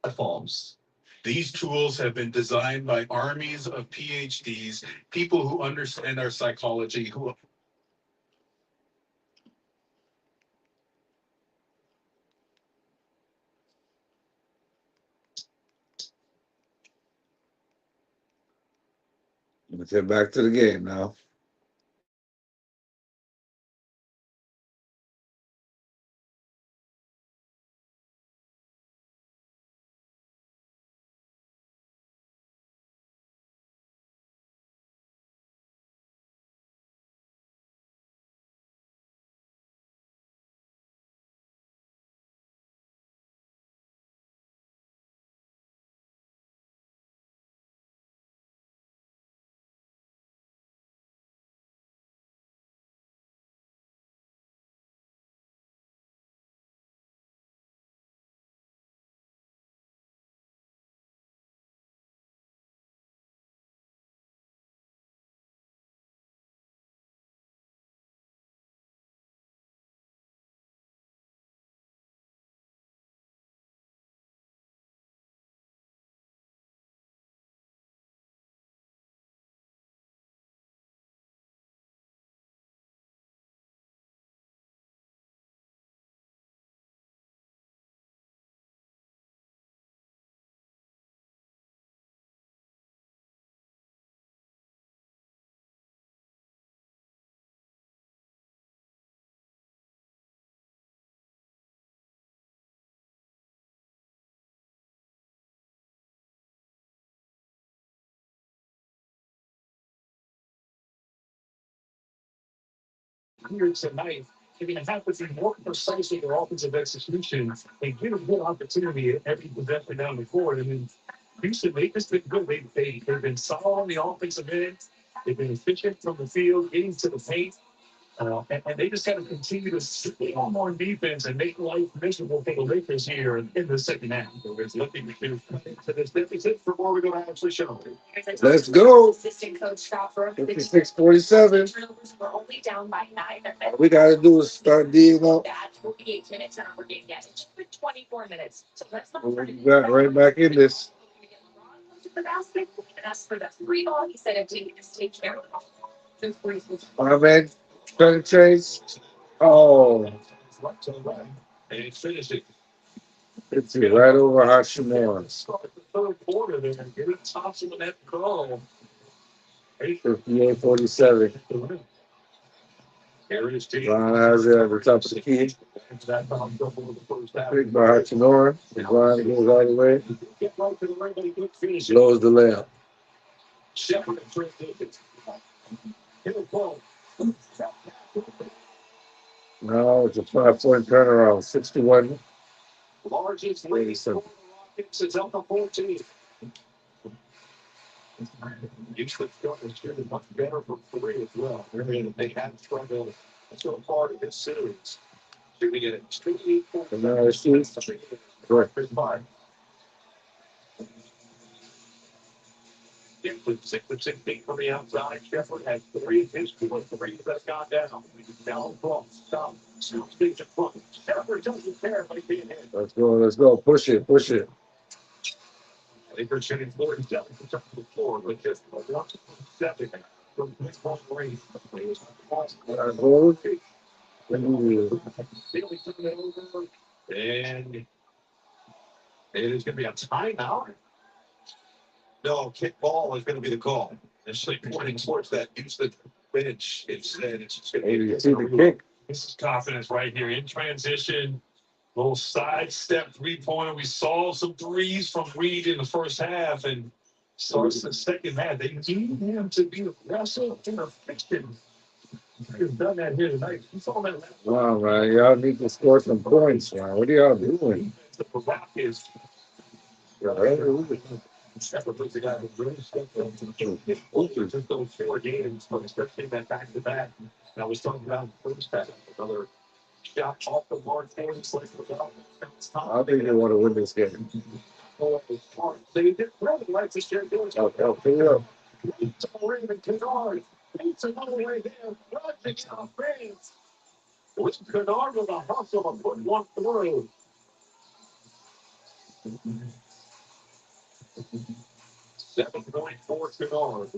Platforms. These tools have been designed by armies of PhDs, people who understand our psychology, who Let's get back to the game now. here tonight, they're going to have to be more precise with their offensive execution and get a good opportunity at every possession down the court. I mean, Houston, they've just been good. They've been solid on the offensive end. They've been efficient from the field, getting to the paint. And they just got to continue to stay on defense and make life miserable for the Lakers here in the second half. So it's looking to this deficit before we go to actually show. Let's go. 56-47. All we got to do is start D'ing up. We got right back in this. My man, trying to chase. Oh, And finish it. it's it right over Hashimura. Start the third quarter there. Get it Thompson with that goal. 58-47. Here it is, T. Ron has it at the top of the key. That foul double in the first half. Pick by Hachimura. Ron goes all the way. Get right to the ring, but he couldn't finish it. Blows the layup. Shepard and transition. Here it goes. No, it's a 5-point turnaround. 61. Largest lead for the Rockets is up to 14. Houston is shooting much better from three as well. They have struggled so far in this series. Shooting at extremely And now it's shoots. Correct. With 6 feet from the outside, Shepard has three. His 4 threes have gone down. Down close. Stop. Speaks in front. Shepard doesn't care by being hit. Let's go. Let's go. Push it. Push it. Lakers shooting 47% from the floor, with just 7 from mid-point range. Hold. Bailey took it over, and it is going to be a timeout. No, kick ball is going to be the call. Initially pointing towards that Houston bench. Instead, it's just going to be the kick. This is confidence right here in transition. Little sidestep three-pointer. We saw some threes from Reed in the first half, and starts the second half. They need him to be aggressive and efficient. He's done that here tonight. You saw that last Wow, man. Y'all need to score some points, man. What are y'all doing? the Rockets. Shepard was the guy that really stepped up to just those 4 games, but especially that back-to-back. And I was talking about the first half, another shot off the mark, things like I think they want to win this game. they did really like to share doing I'll pick it up. it's already been Kennard. It's another way there. Project on fans. With Kennard with a hustle of putting one through. 7.4 Kennard.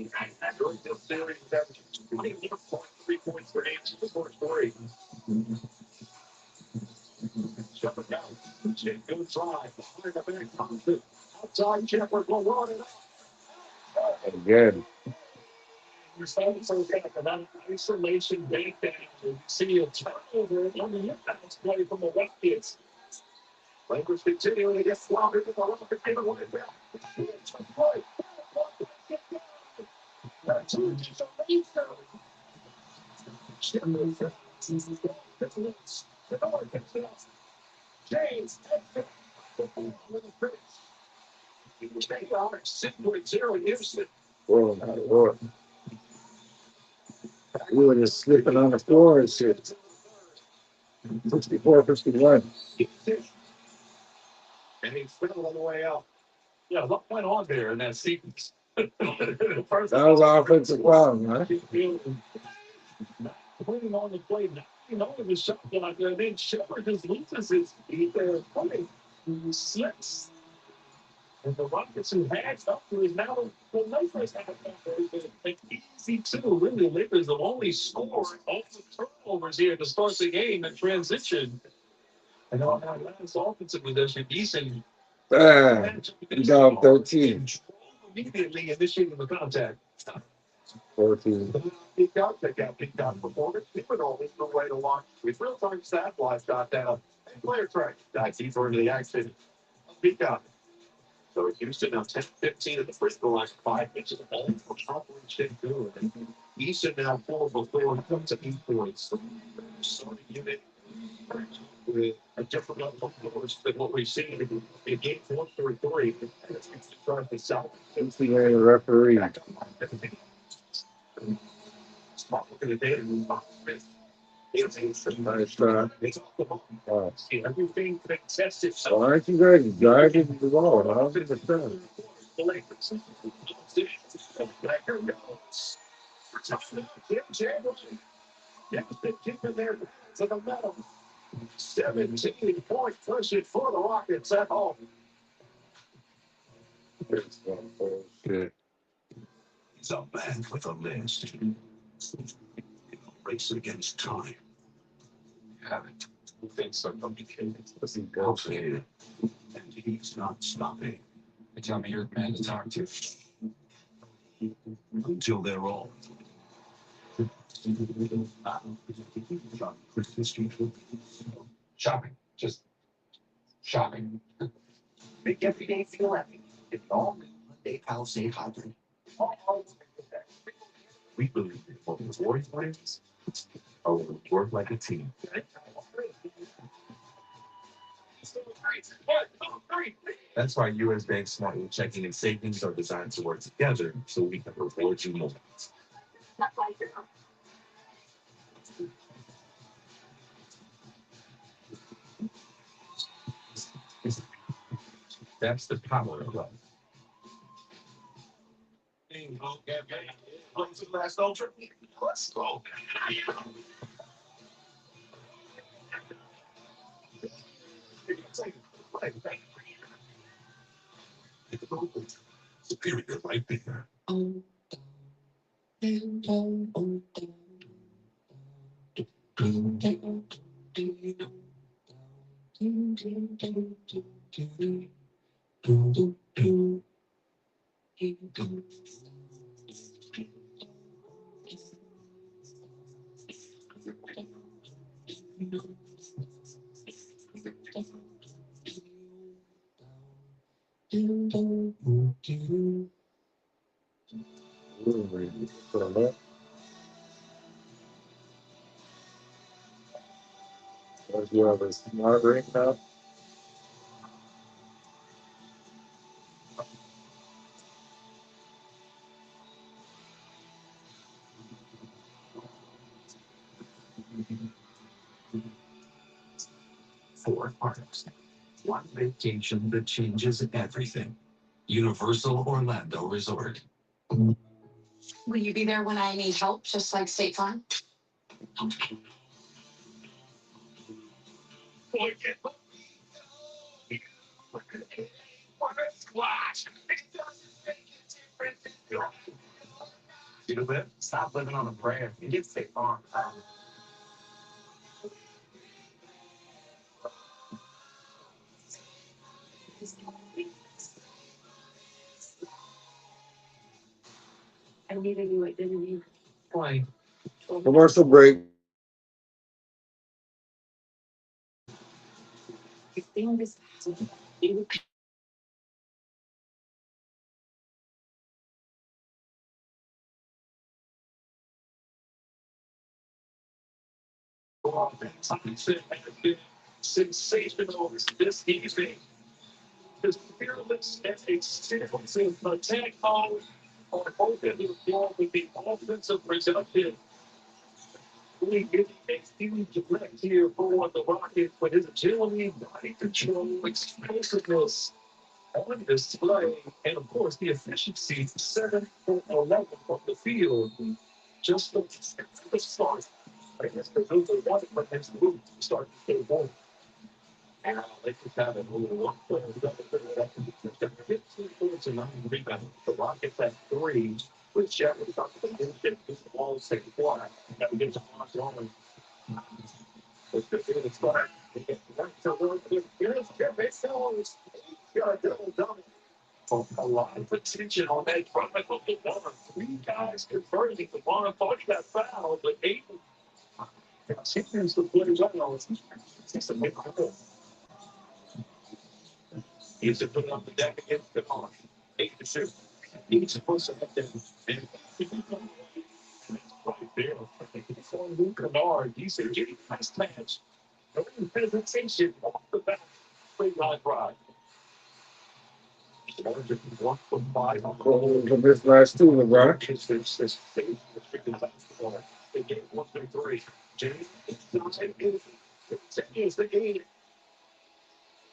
During this series, averaging 21.3 points per game in the first 3. Shepard down. Good drive. Behind the back. Thompson. Outside, Shepard will run it up. Again. You're starting to get an isolation breakdown. You see a turnover on the inbounds play from the Rockets. Lakers continuing to get slaughtered with the Rockets giving away back. James, 6.0 Houston. Whoa, Lord. We were just slipping on the floor and shit. 64-51. And he fell on the way out. Yeah, what went on there in that sequence? That was offensive foul, man. Putting on the play, the shot clock there. Then Shepard just loses his feet there. He slips. And the Rockets who had up to is now the Lakers have an easy 2. Really, the Lakers have only scored off the turnovers here to start the game in transition. And on that last offensive possession, Eason down 13. Immediately initiating the contact. 14. Picked out performance. Different always the way to watch. With real-time stat-wise got down. And player track. That's deeper into the action. Picked out. So Houston now 10-15 at the free throw line, 5 minutes all for coverage and good. And Houston now 4 before it comes to 8 points. Starting unit with a different level of force than what we've seen in game 4 through 3. Start the South. Who's the referee? Smart look at the data. Nice try. It's all the ball. Everything fantastic. Why aren't you guys dragging the ball? I don't understand. The Lakers. There goes. Yeah, they keep it there to the middle. 17 point push it for the Rockets at home. Shit. He's a man with a list. Race against time. Haven't. Who thinks so? Listen, and he's not stopping. They tell me you're the man to talk to. Until they're all. Shopping. Just shopping. Make every day feel happy. It's all Monday, I'll say hybrid. We believe in what the Warriors players will work like a team. That's why U.S. Bank Smart checking and savings are designed to work together so we can reward you more. That's the power of love. Last ultra. Let's go. Superior right there. You have a smart ring now? Four parts. One vacation that changes everything. Universal Orlando Resort. Will you be there when I need help, just like State Farm? You know that? Stop living on a prayer. You get State Farm. I needed you, it didn't need. Why? Commercial break. Sensational this evening. His fearless and extensive attack mode on both ends of the floor with the offensive production. We get a huge lift here for the Rockets, but his agility, body control, explosiveness on display, and of course the efficiency 7 for 11 from the field. Just the start. I guess those are one of the move to start to stay warm. And they just have a little one player who doesn't fit it up. 15 points and 9 rebounds. The Rockets at 3 with Shepard up the leadership. The ball stay flat. Got to get the ball going. It's good to start. They get right to work. Here's Kevin Sellers. He's got a double-double. A lot of attention on that front of the ball. 3 guys converting. The ball thought he got fouled, but 8 continues to play well. It's a big goal. He's to put it on the deck against the car. 8-2. He's supposed to have them. And right there. For Luke Kennard, he's a getting nice match. No hesitation off the back. Straight line drive. From this last two, LeBron. They get 1-3. James is the game.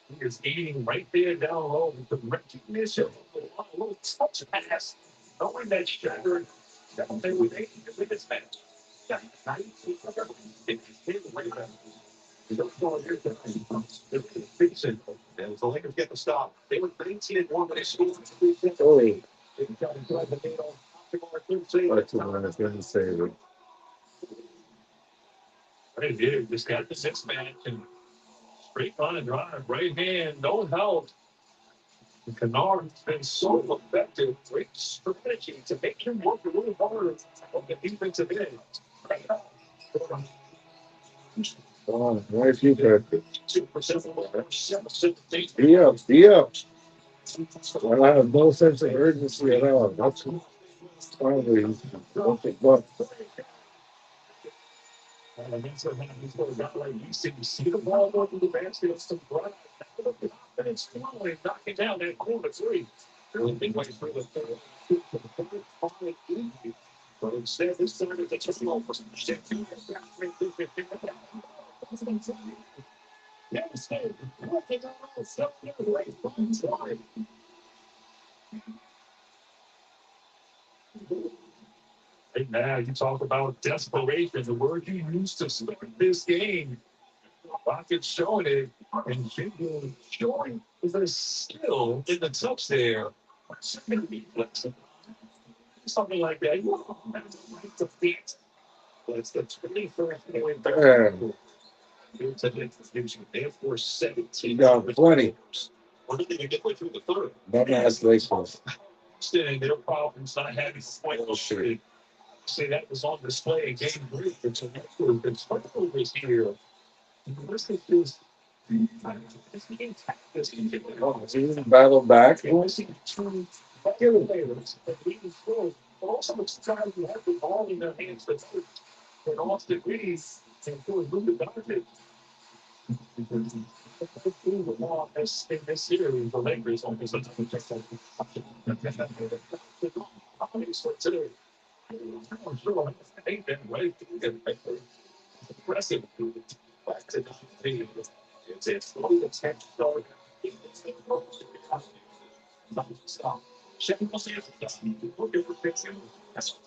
He is eating right there down low with the recognition of a little touch pass. Knowing that Shattered down there with 8 to win this match. Got 19. And the Lakers get the stop. They were 19-1 when they scored. Oh, They tried to drive the gate off. that's what I was going to say. Right here, just got the 6-man and straight on and drive. Right hand, no help. Kennard's been so effective. Great strategy to make him work a little harder on the defensive end. Come on, nice you, Pat. 2%. Be up, be up. I have no sense of urgency at all. That's probably but And he's going to got like you see the ball going to the basket. It's some drive. And it's finally knocking down that corner 3. Really big way through the third. But instead, this time it's a turnover. Yes, right now, you talk about desperation, the word you used to start this game. Rockets showing it, and Shingle showing the skill in the touch there. Something like that. You have to right to feet. That's the 21st point. It's an introduction. They have for 17. down 20. What did they get through the third? That last race was. Saying their problems not having point. Oh, shit. Say that was on display in game 3. It's a record. It's turnovers here. This is Battle back. you see two players that leading forward. But also it's trying to have the ball in their hands. But in all degrees, and doing really garbage. The ball in this series, the Lakers on this I'm sure they've been way too impressive. Back to the it's really a 10-star. Stop. Checking the season. Looking for fixing. That's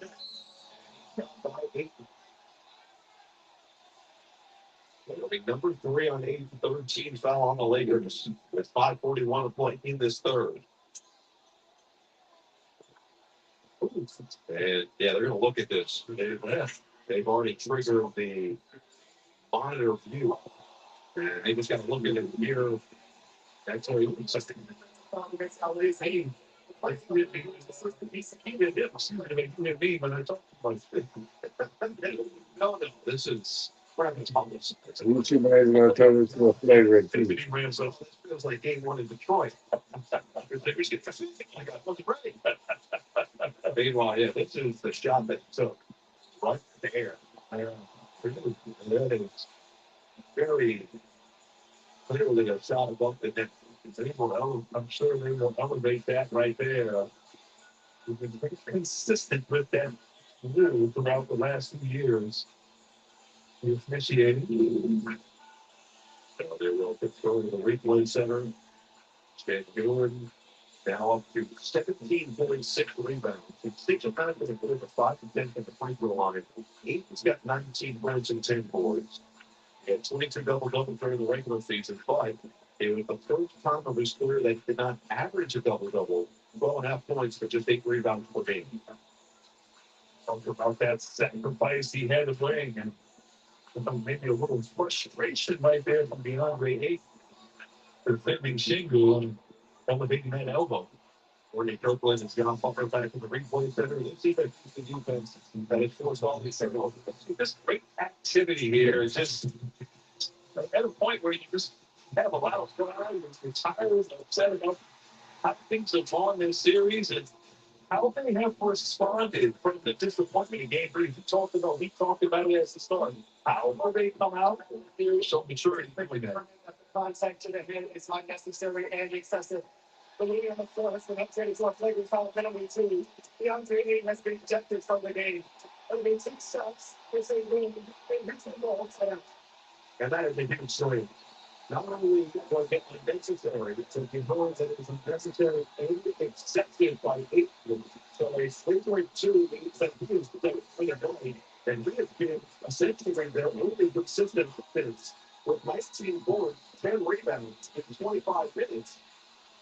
number 3 on 8-13 foul on the Lakers with 5:41 to play in this third. And yeah, they're going to look at this. They've already triggered the monitor view. And they just got to look at it here. That's how you something. That's how they say. Like, me, but I talk about no, this is Thomas. Gucci Mane's going to turn into a flavor too. So this feels like game 1 in Detroit. I got what's right. Meanwhile, yeah, this is the shot that took right there. That is very clearly a shot above the net. I'm sure they will elevate that right there. We've been very consistent with that rule throughout the last few years. We officiated. They will go to the replay center. Stan Jordan now up to 17.6 rebounds. Six of that with a 5 to 10 at the free throw line. He's got 19 points and 10 boards. He had 22 double-double during the regular season, but it was the first time of his career that he did not average a double-double. 12.5 points for just 8 rebounds per game. Talk about that sacrifice he had to bring, and maybe a little frustration right there from DeAndre Ayton defending Shingle and elevating that elbow. Courtney Kirkland has gone far back to the replay center. Let's see if the defense that has forced all these signals. This great activity here is just at a point where you just have a lot of guys retired, upset about how things have gone this series and how they have responded from the disappointment in game three. He talked about it as the start. How will they come out here? So maturity quickly there. Contact to the head is unnecessary and excessive. The leader on the floor has been upgraded to a flagrant foul penalty too. DeAndre Ayton has been ejected from the game. Only 6 shots. It's a win. They reach the ball. And that is a huge story. Not only was it unnecessary, it's a behold that it was unnecessary and accepted by eight. So a 3.2 means that he is playability. And we have been essentially their only consistent defense with 19 boards, 10 rebounds in 25 minutes.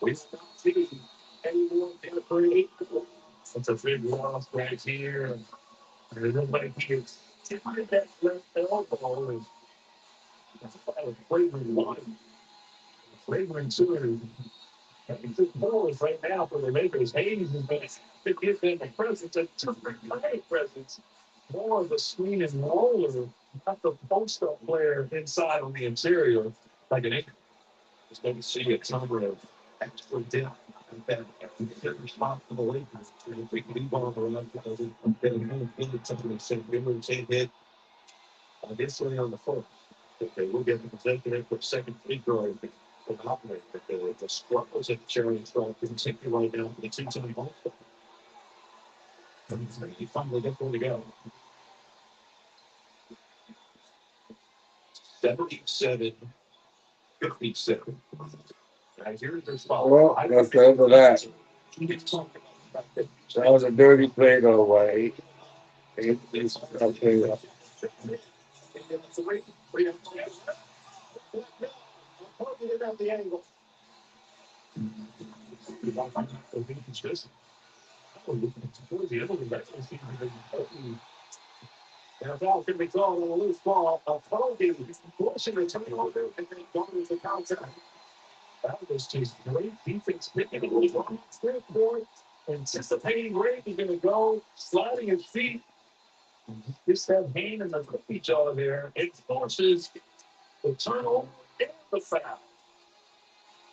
We will not see anyone in a create. It's a big loss right here. And it looks like he is tipping that left elbow. And that's a flagrant one. Flagrant two. And two balls right now for the Lakers. Hayes is going to give them a presence, a different kind of presence. More of the screen and roller, not the post-up player inside on the interior, like an anchor. It's going to see a number of extra depth and that get responsible Lakers. If we can leave on around, then something that said, remember, can't hit this way on the foot. Okay, we'll get the executive for second free throw for the operator. The struggles at Cherry Strong continue right now for the 2-10 ball. He finally gets one to go. 77-57. Right, here's their spot. Well, that's the end of that. That was a dirty play, though, by it's okay. Now, foul can be called on a loose ball. A Kobe pushing the turnover and then going to contact. That was just great defense. Picking it on third point, anticipating where he's going to go, sliding his feet. Just that hand and the cookie jar there. It forces the turnover and the foul.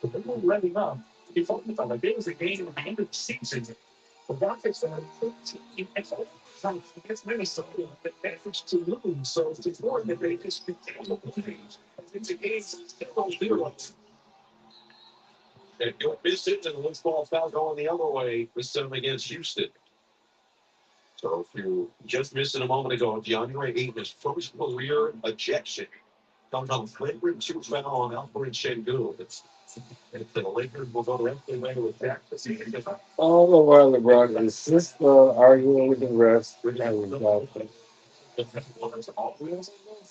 But they won't let him up. He focused on like there was a game at the end of the season. The Rockets are 15 against Minnesota that managed to lose. So it's important that they just continue to lose. It's a game still on zero. And you'll miss it, and the loose ball foul going the other way with them against Houston. So if you just missed it a moment ago, DeAndre Ayton, his first career ejection comes on flagrant 2 foul on Alfred Şengün. And the Lakers will go directly away with that. All the while, LeBron is just arguing with the refs.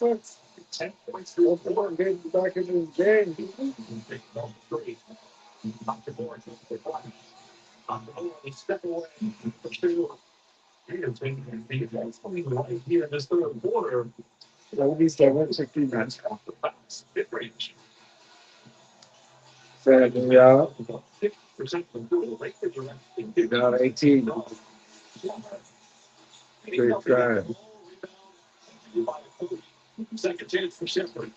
And 10 points LeBron getting back in his game. Step away for two. He's been right here in this third quarter. 77-69. That's off the box. Mid-range. Yeah. 50% of the Lakers are actually Down 18. Great try. Second chance for Shepard.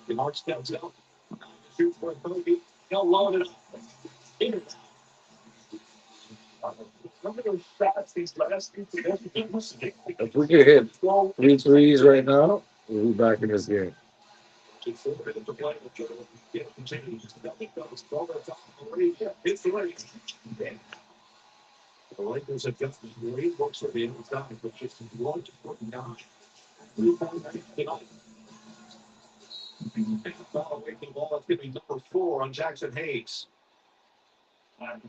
The Mark steps out. Shoot for a bogey. He'll load it up. Some of those shots these last two possessions. If we could hit 3 threes right now, we'll be back in this game. It's the Lakers. The Lakers have just great looks at the inside, but just one to 49. Foul away from the ball. It's going to be number 4 on Jackson Hayes. And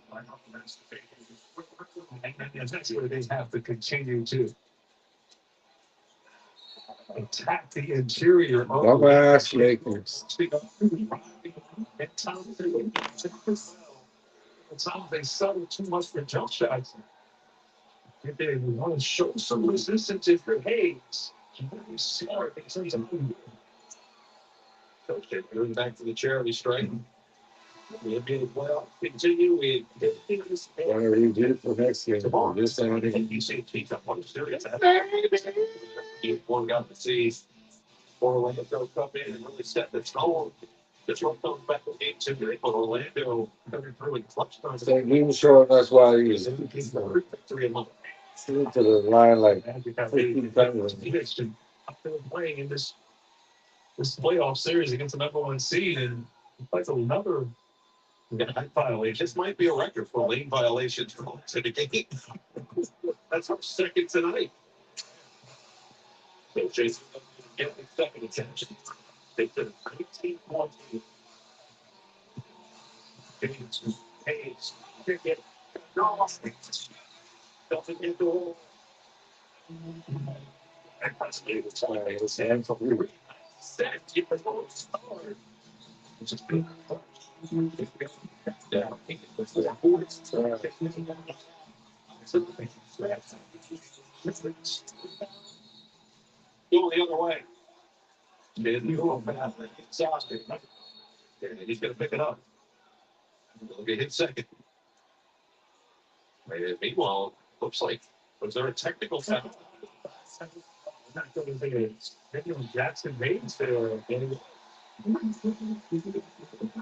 that's where they have to continue to attack the interior. Dumbass Lakers. At times they settle too much for jump shots. If they want to show some resistance, if you're Hayes, you want to be smart in terms of movement. Coach going back to the charity strike. The NBA playoff continue. We Whatever you did for next game. tomorrow. This Saturday. You see, keep up one series. You one got to see Orlando come in and really set the tone This one comes back to game two. But Orlando coming through and clutch time. So he was showing us why he's Victory in London. to the line like And we got 15 times. up there playing in this playoff series against the number one seed, and that's another height violation. This might be a record for lane violations for in the game. That's our second tonight. So Jason getting second attention. They did 19 points. Hayes, Pickett, doesn't get the hole. And possibly the time his hands from the set. You can go start. It's just been down. Go the other way. Didn't go bad. Exhausted. And he's going to pick it up. He'll get hit second. Meanwhile, looks like, was there a technical foul? Not going to be a Jackson Hayes there.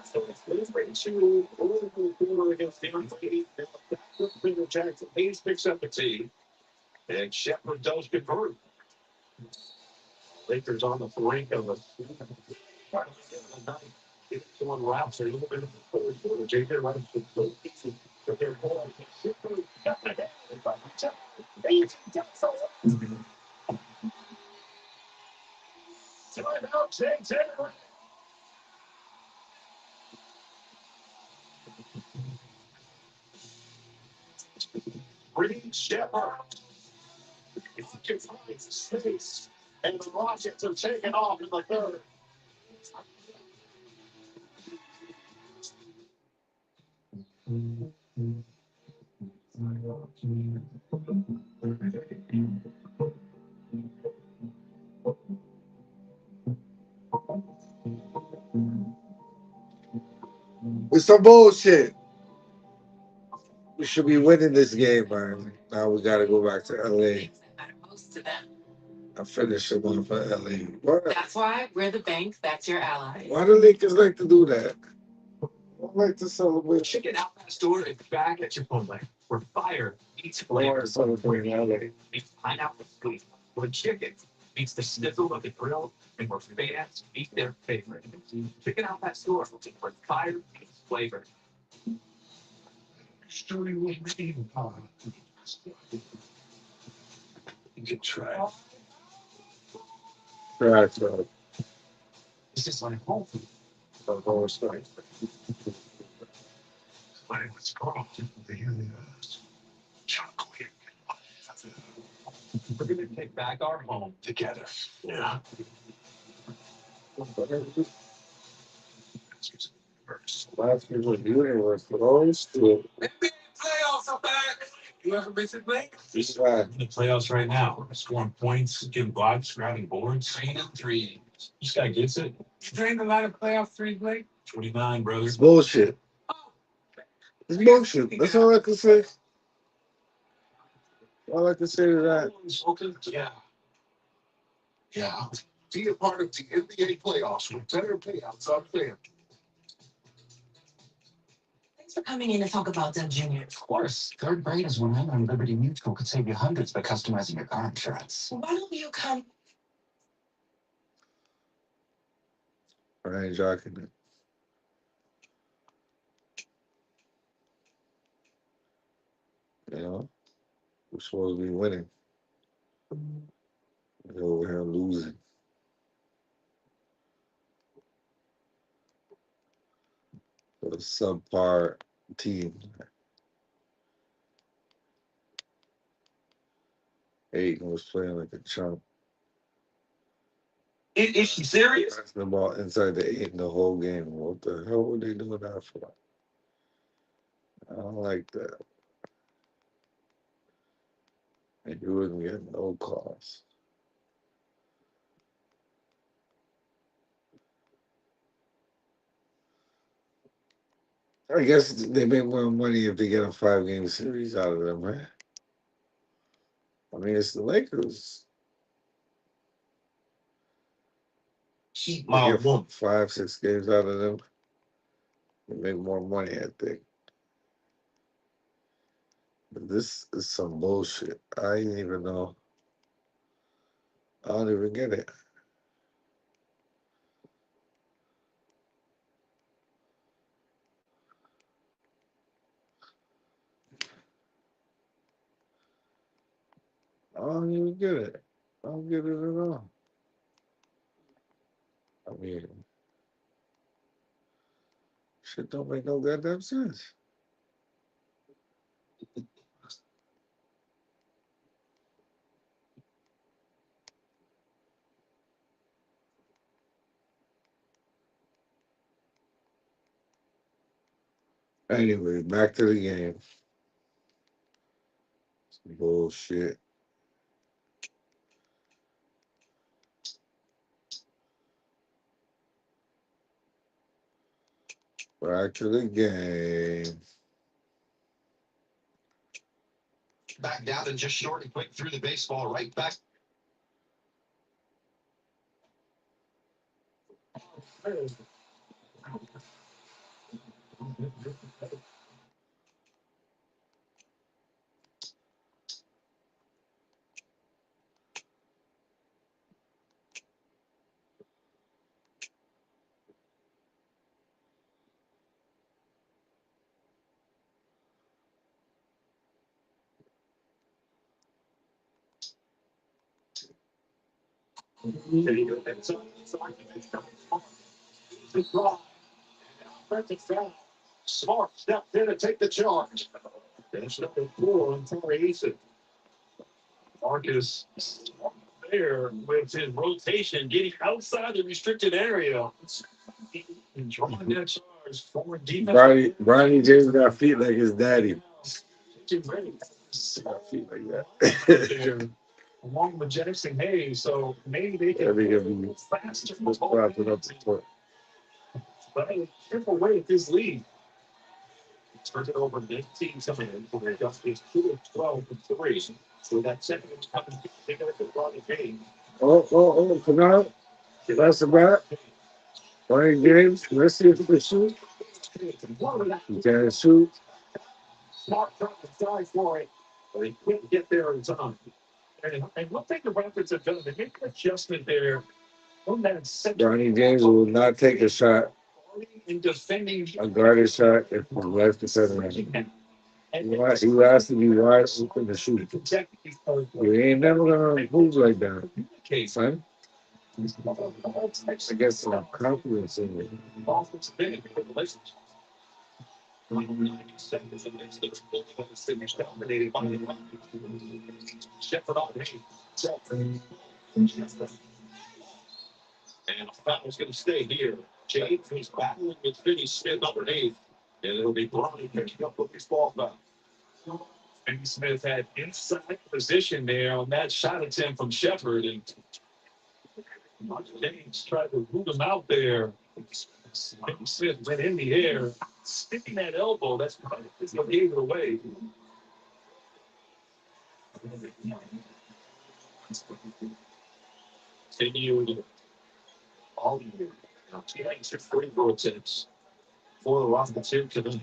So it's to over against the Jackson Hayes picks up the tee. And Shepard does convert. Lakers on the brink of a someone wraps a little bit of the third quarter. JJ runs the but they're going timeout, JJ. Green Shepard. If he can find space, and the Rockets are taking off in the third. It's some bullshit. We should be winning this game, man. Now we gotta go back to LA. Most to them. I finished it one for LA. Why, That's why we're the bank that's your ally. why do Lakers like to do that? I like to celebrate. Chicken out that store is back at Chipotle, where fire eats I want flavor. to celebrate LA. Meets pineapple sweet, where chicken meets the sizzle of the grill, and where fans meet their favorite. Chicken out that store, where fire meets flavor. Story was made upon. You can try. Right. This is my home. The whole story. But it was called the chocolate. We're gonna take back our home together. Yeah. Last year was universe, but always still. NBA playoffs are back. You ever miss it, Blake? Right. In the playoffs right now. Scoring points, getting blocks, grabbing boards. Training three. This guy gets it. You drained a lot of playoff threes, Blake? 29, brother. It's bullshit. It's bullshit. That's all I can say. All I can say to that. Yeah. Yeah. Be a part of the NBA playoffs with better payouts out there. Thanks for coming in to talk about Doug Jr. Of course. Third grade is when Home and Liberty Mutual could save you hundreds by customizing your car insurance. Why don't you come? I ain't jocking it. You know? We're supposed to be winning. We're over here losing. For a subpar team. Aiden was playing like a chump. Is she serious? Passing the ball inside the 8 the whole game. What the hell were they doing that for? I don't like that. And you wouldn't get no calls. I guess they make more money if they get a 5-game series out of them, right? I mean, it's the Lakers. keep We my get woman. 5-6 games out of them. We make more money, I think. But this is some bullshit. I didn't even know. I don't even get it. I don't even get it. I don't get it at all. I mean, shit don't make no goddamn sense. Anyway, back to the game. Bullshit. Back to the game. Back down and just short and quick through the baseball right back. Smart stepped in to take the charge. That's number 4 on Terry. Marcus there with his rotation, getting outside the restricted area. And drawing that charge for defense. Bronny James got feet like his daddy. Got feet like that. Along with Jackson Hayes, so maybe they Yeah, can they can be faster. just propping up the foot. But hey, chip away at this lead. Turns it over 19 coming in for the Dusties 2 of 12 and 3. So that second is coming. They got the Ronnie Hayes. Come on. That's the bat. Playing games. Let's see if we can shoot. You can't shoot. Smart trying to dive for it, but he couldn't get there in time. And one thing the Rapids have done, they make an adjustment there on that second. Bronny James will not take a shot, In defending a guarded shot, if he left the center. He has to be wide open to shoot. You ain't never gonna move like that, son. I guess some confidence in it. Shepard on me. And foul's going to stay here. James is battling with Finney Smith underneath. And it'll be Bronny picking up with his ball back. Finney Smith had inside position there on that shot attempt from Shepard. And James tried to root him out there. Finney Smith went in the air, sticking that elbow. That's probably what gave it away. Continued all year. He makes it 44 attempts for the Rockets here tonight.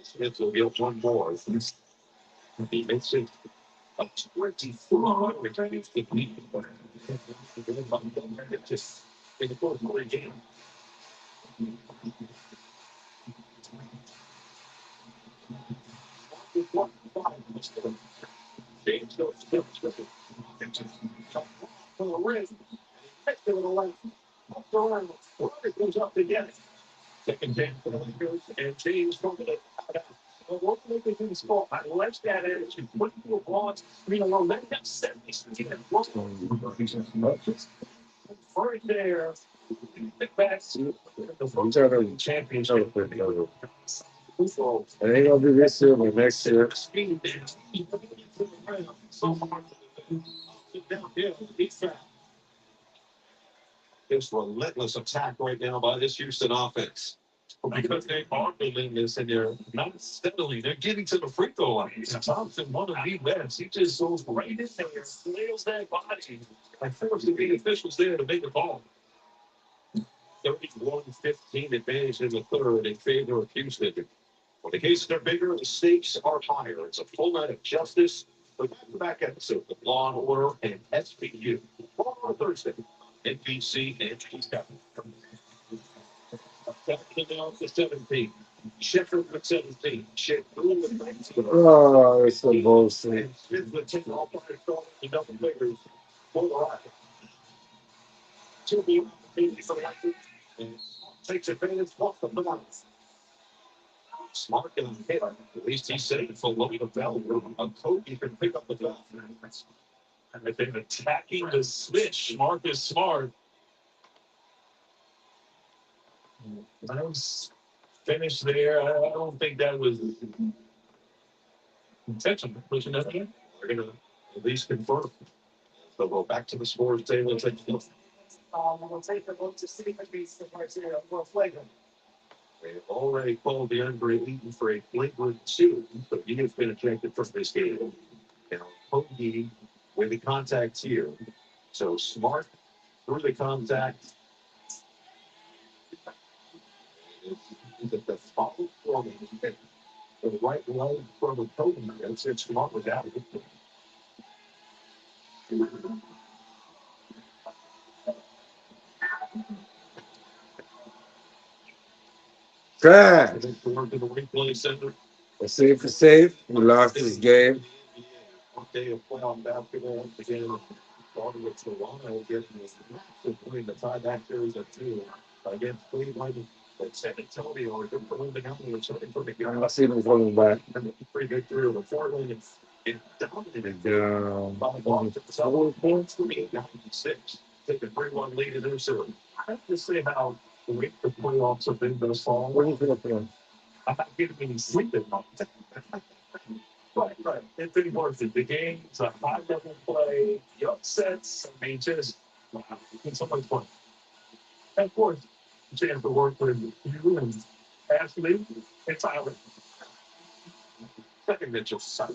Smith will get one more. He makes it a 24. Returns the lead. Just in the fourth quarter game. James goes for the rim. Head to the left. Up the line. It goes up again. Second chance for the Lakers, and James from the well, what can they do to score? I like that attitude. Put you on, let them set these right there. Big backs. The Championship. It ain't gonna be this year, but next year. This relentless attack right now by this Houston offense. Because they are doing this and they're not steadily, they're getting to the free throw line. Thompson, one of the best, he just goes right in there, nails that body, and forces the officials there to make the call. 31-15 advantage in the third in favor of Houston. When the cases are bigger, the stakes are higher. It's a full night of justice. The back-to-back episode of Law and Order and SPU. On Thursday, NBC and East Africa. 17. Sheffield with 17. Sheffield with 19. Oh, it's a bullshit. And Smith with 10. All five stars and double figures for the Rockets. 2 being for the Rockets. And takes advantage off the balance. Smart and hit. At least he said it for loading the bell. A coach, you can pick up the bell. And they've been attacking the switch. Marcus Smart. Nice finish there. I don't think that was intentional. Pushing that in. They're going to at least confirm. So we'll back to the scores table. We'll take a look. We'll take a look to see if these criteria were flagrant. They've already called the Andre Eaton for a flagrant 2, so he has been ejected from this game. And Hoagie with the contact here. So Smart through the contact. The follow from the right leg from the Hoagie. That's it. Smart was out. Trash. To the replay center. Safe for safe. We lost this game. One day of playoff basketball again. Starting with Toronto getting this massive win, the tie-back series at 2 against Cleveland. And San Antonio are good for holding out and returning from the game. I see them coming back. Pretty good through the Portland and dominated by Points. 28-96. Taking 3-1 lead in their series. I have to say how great the playoffs have been thus far. What are you going to do? I'm not getting any sleep at night. Right. It's pretty worth it. The game's a high level play, the upsets. I mean, just wow, it's so much fun. And of course, a chance to work with you and Ashley and Tyler. Second Mitchell. Still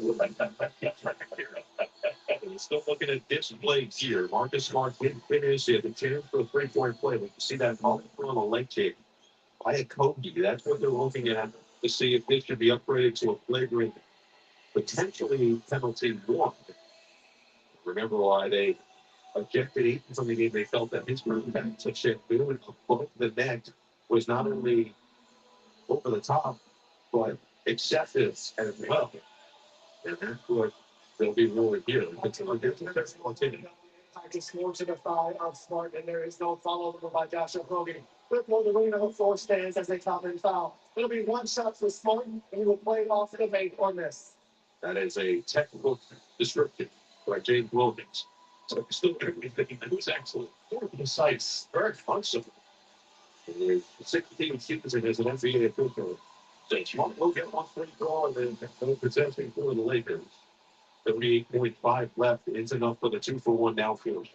looking at this play here. Marcus Smart didn't finish. He had the chance for a 3-point play. We can see that ball from a late kick by a Kobe. That's what they're looking at to see if this should be upgraded to a flagrant, potentially penalty 1. Remember why they ejected Eaton from the game? They felt that his contact to Sheffield above the net was not only over the top, but excessive as well. And that's what they'll be ruling here. Just more to the thigh of Smart, and there is no follow by Josh Okogie. Flip more the ring of the floor stands as they top and foul. It'll be one shot for Smart, and he will play it off the make or miss. That is a technical description by James Wilkins. So still everything. It was excellent. Very precise, very functional. 16 season as an NBA official. So Smart will get one free throw and then no possession for the Lakers. 38.5 left. It's enough for the 2-for-1 now field.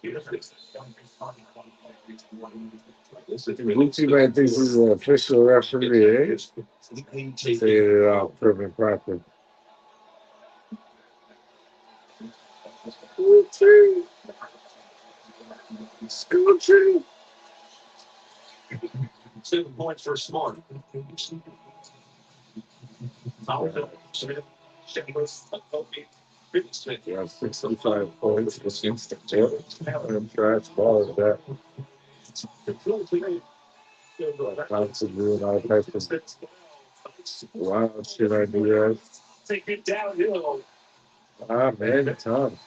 Gucci man thinks he's an official referee, eh? Say it all prim and proper. Gucci. 7 points for Smart. Smith, Chambers, Kobe, Smith. Yeah, 65 points against the Tails. I'm trash ball at that. Thompson doing all types of wild shit I do that. Take it downhill. Ah, man, Tom.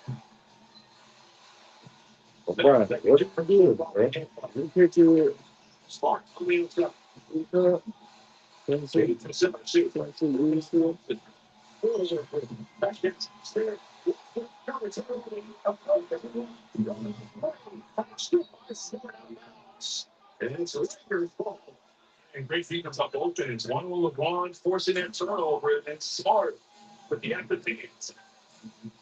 Well, Brian, what are you doing, bro? You pick your Smart. And it's a record ball. And great defense on both ends. One will LeBron forcing that turnover, and then Smart with the empathy.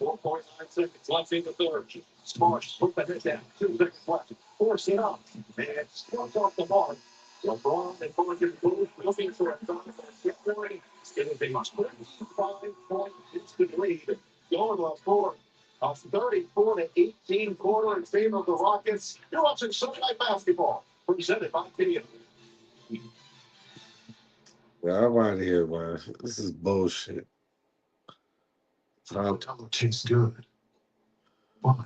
4.9 seconds left in the third. Smart put the head down. 2 seconds left. Force it up. And Smart off the mark. LeBron and Boston both looking for a contest point. It is a 25-point instant lead. Going to four. A 34-18 quarter in favor of the Rockets. You're watching Sunday Night Basketball, presented by Video. Yeah, I'm out of here, man. This is bullshit. Tastes good. Why?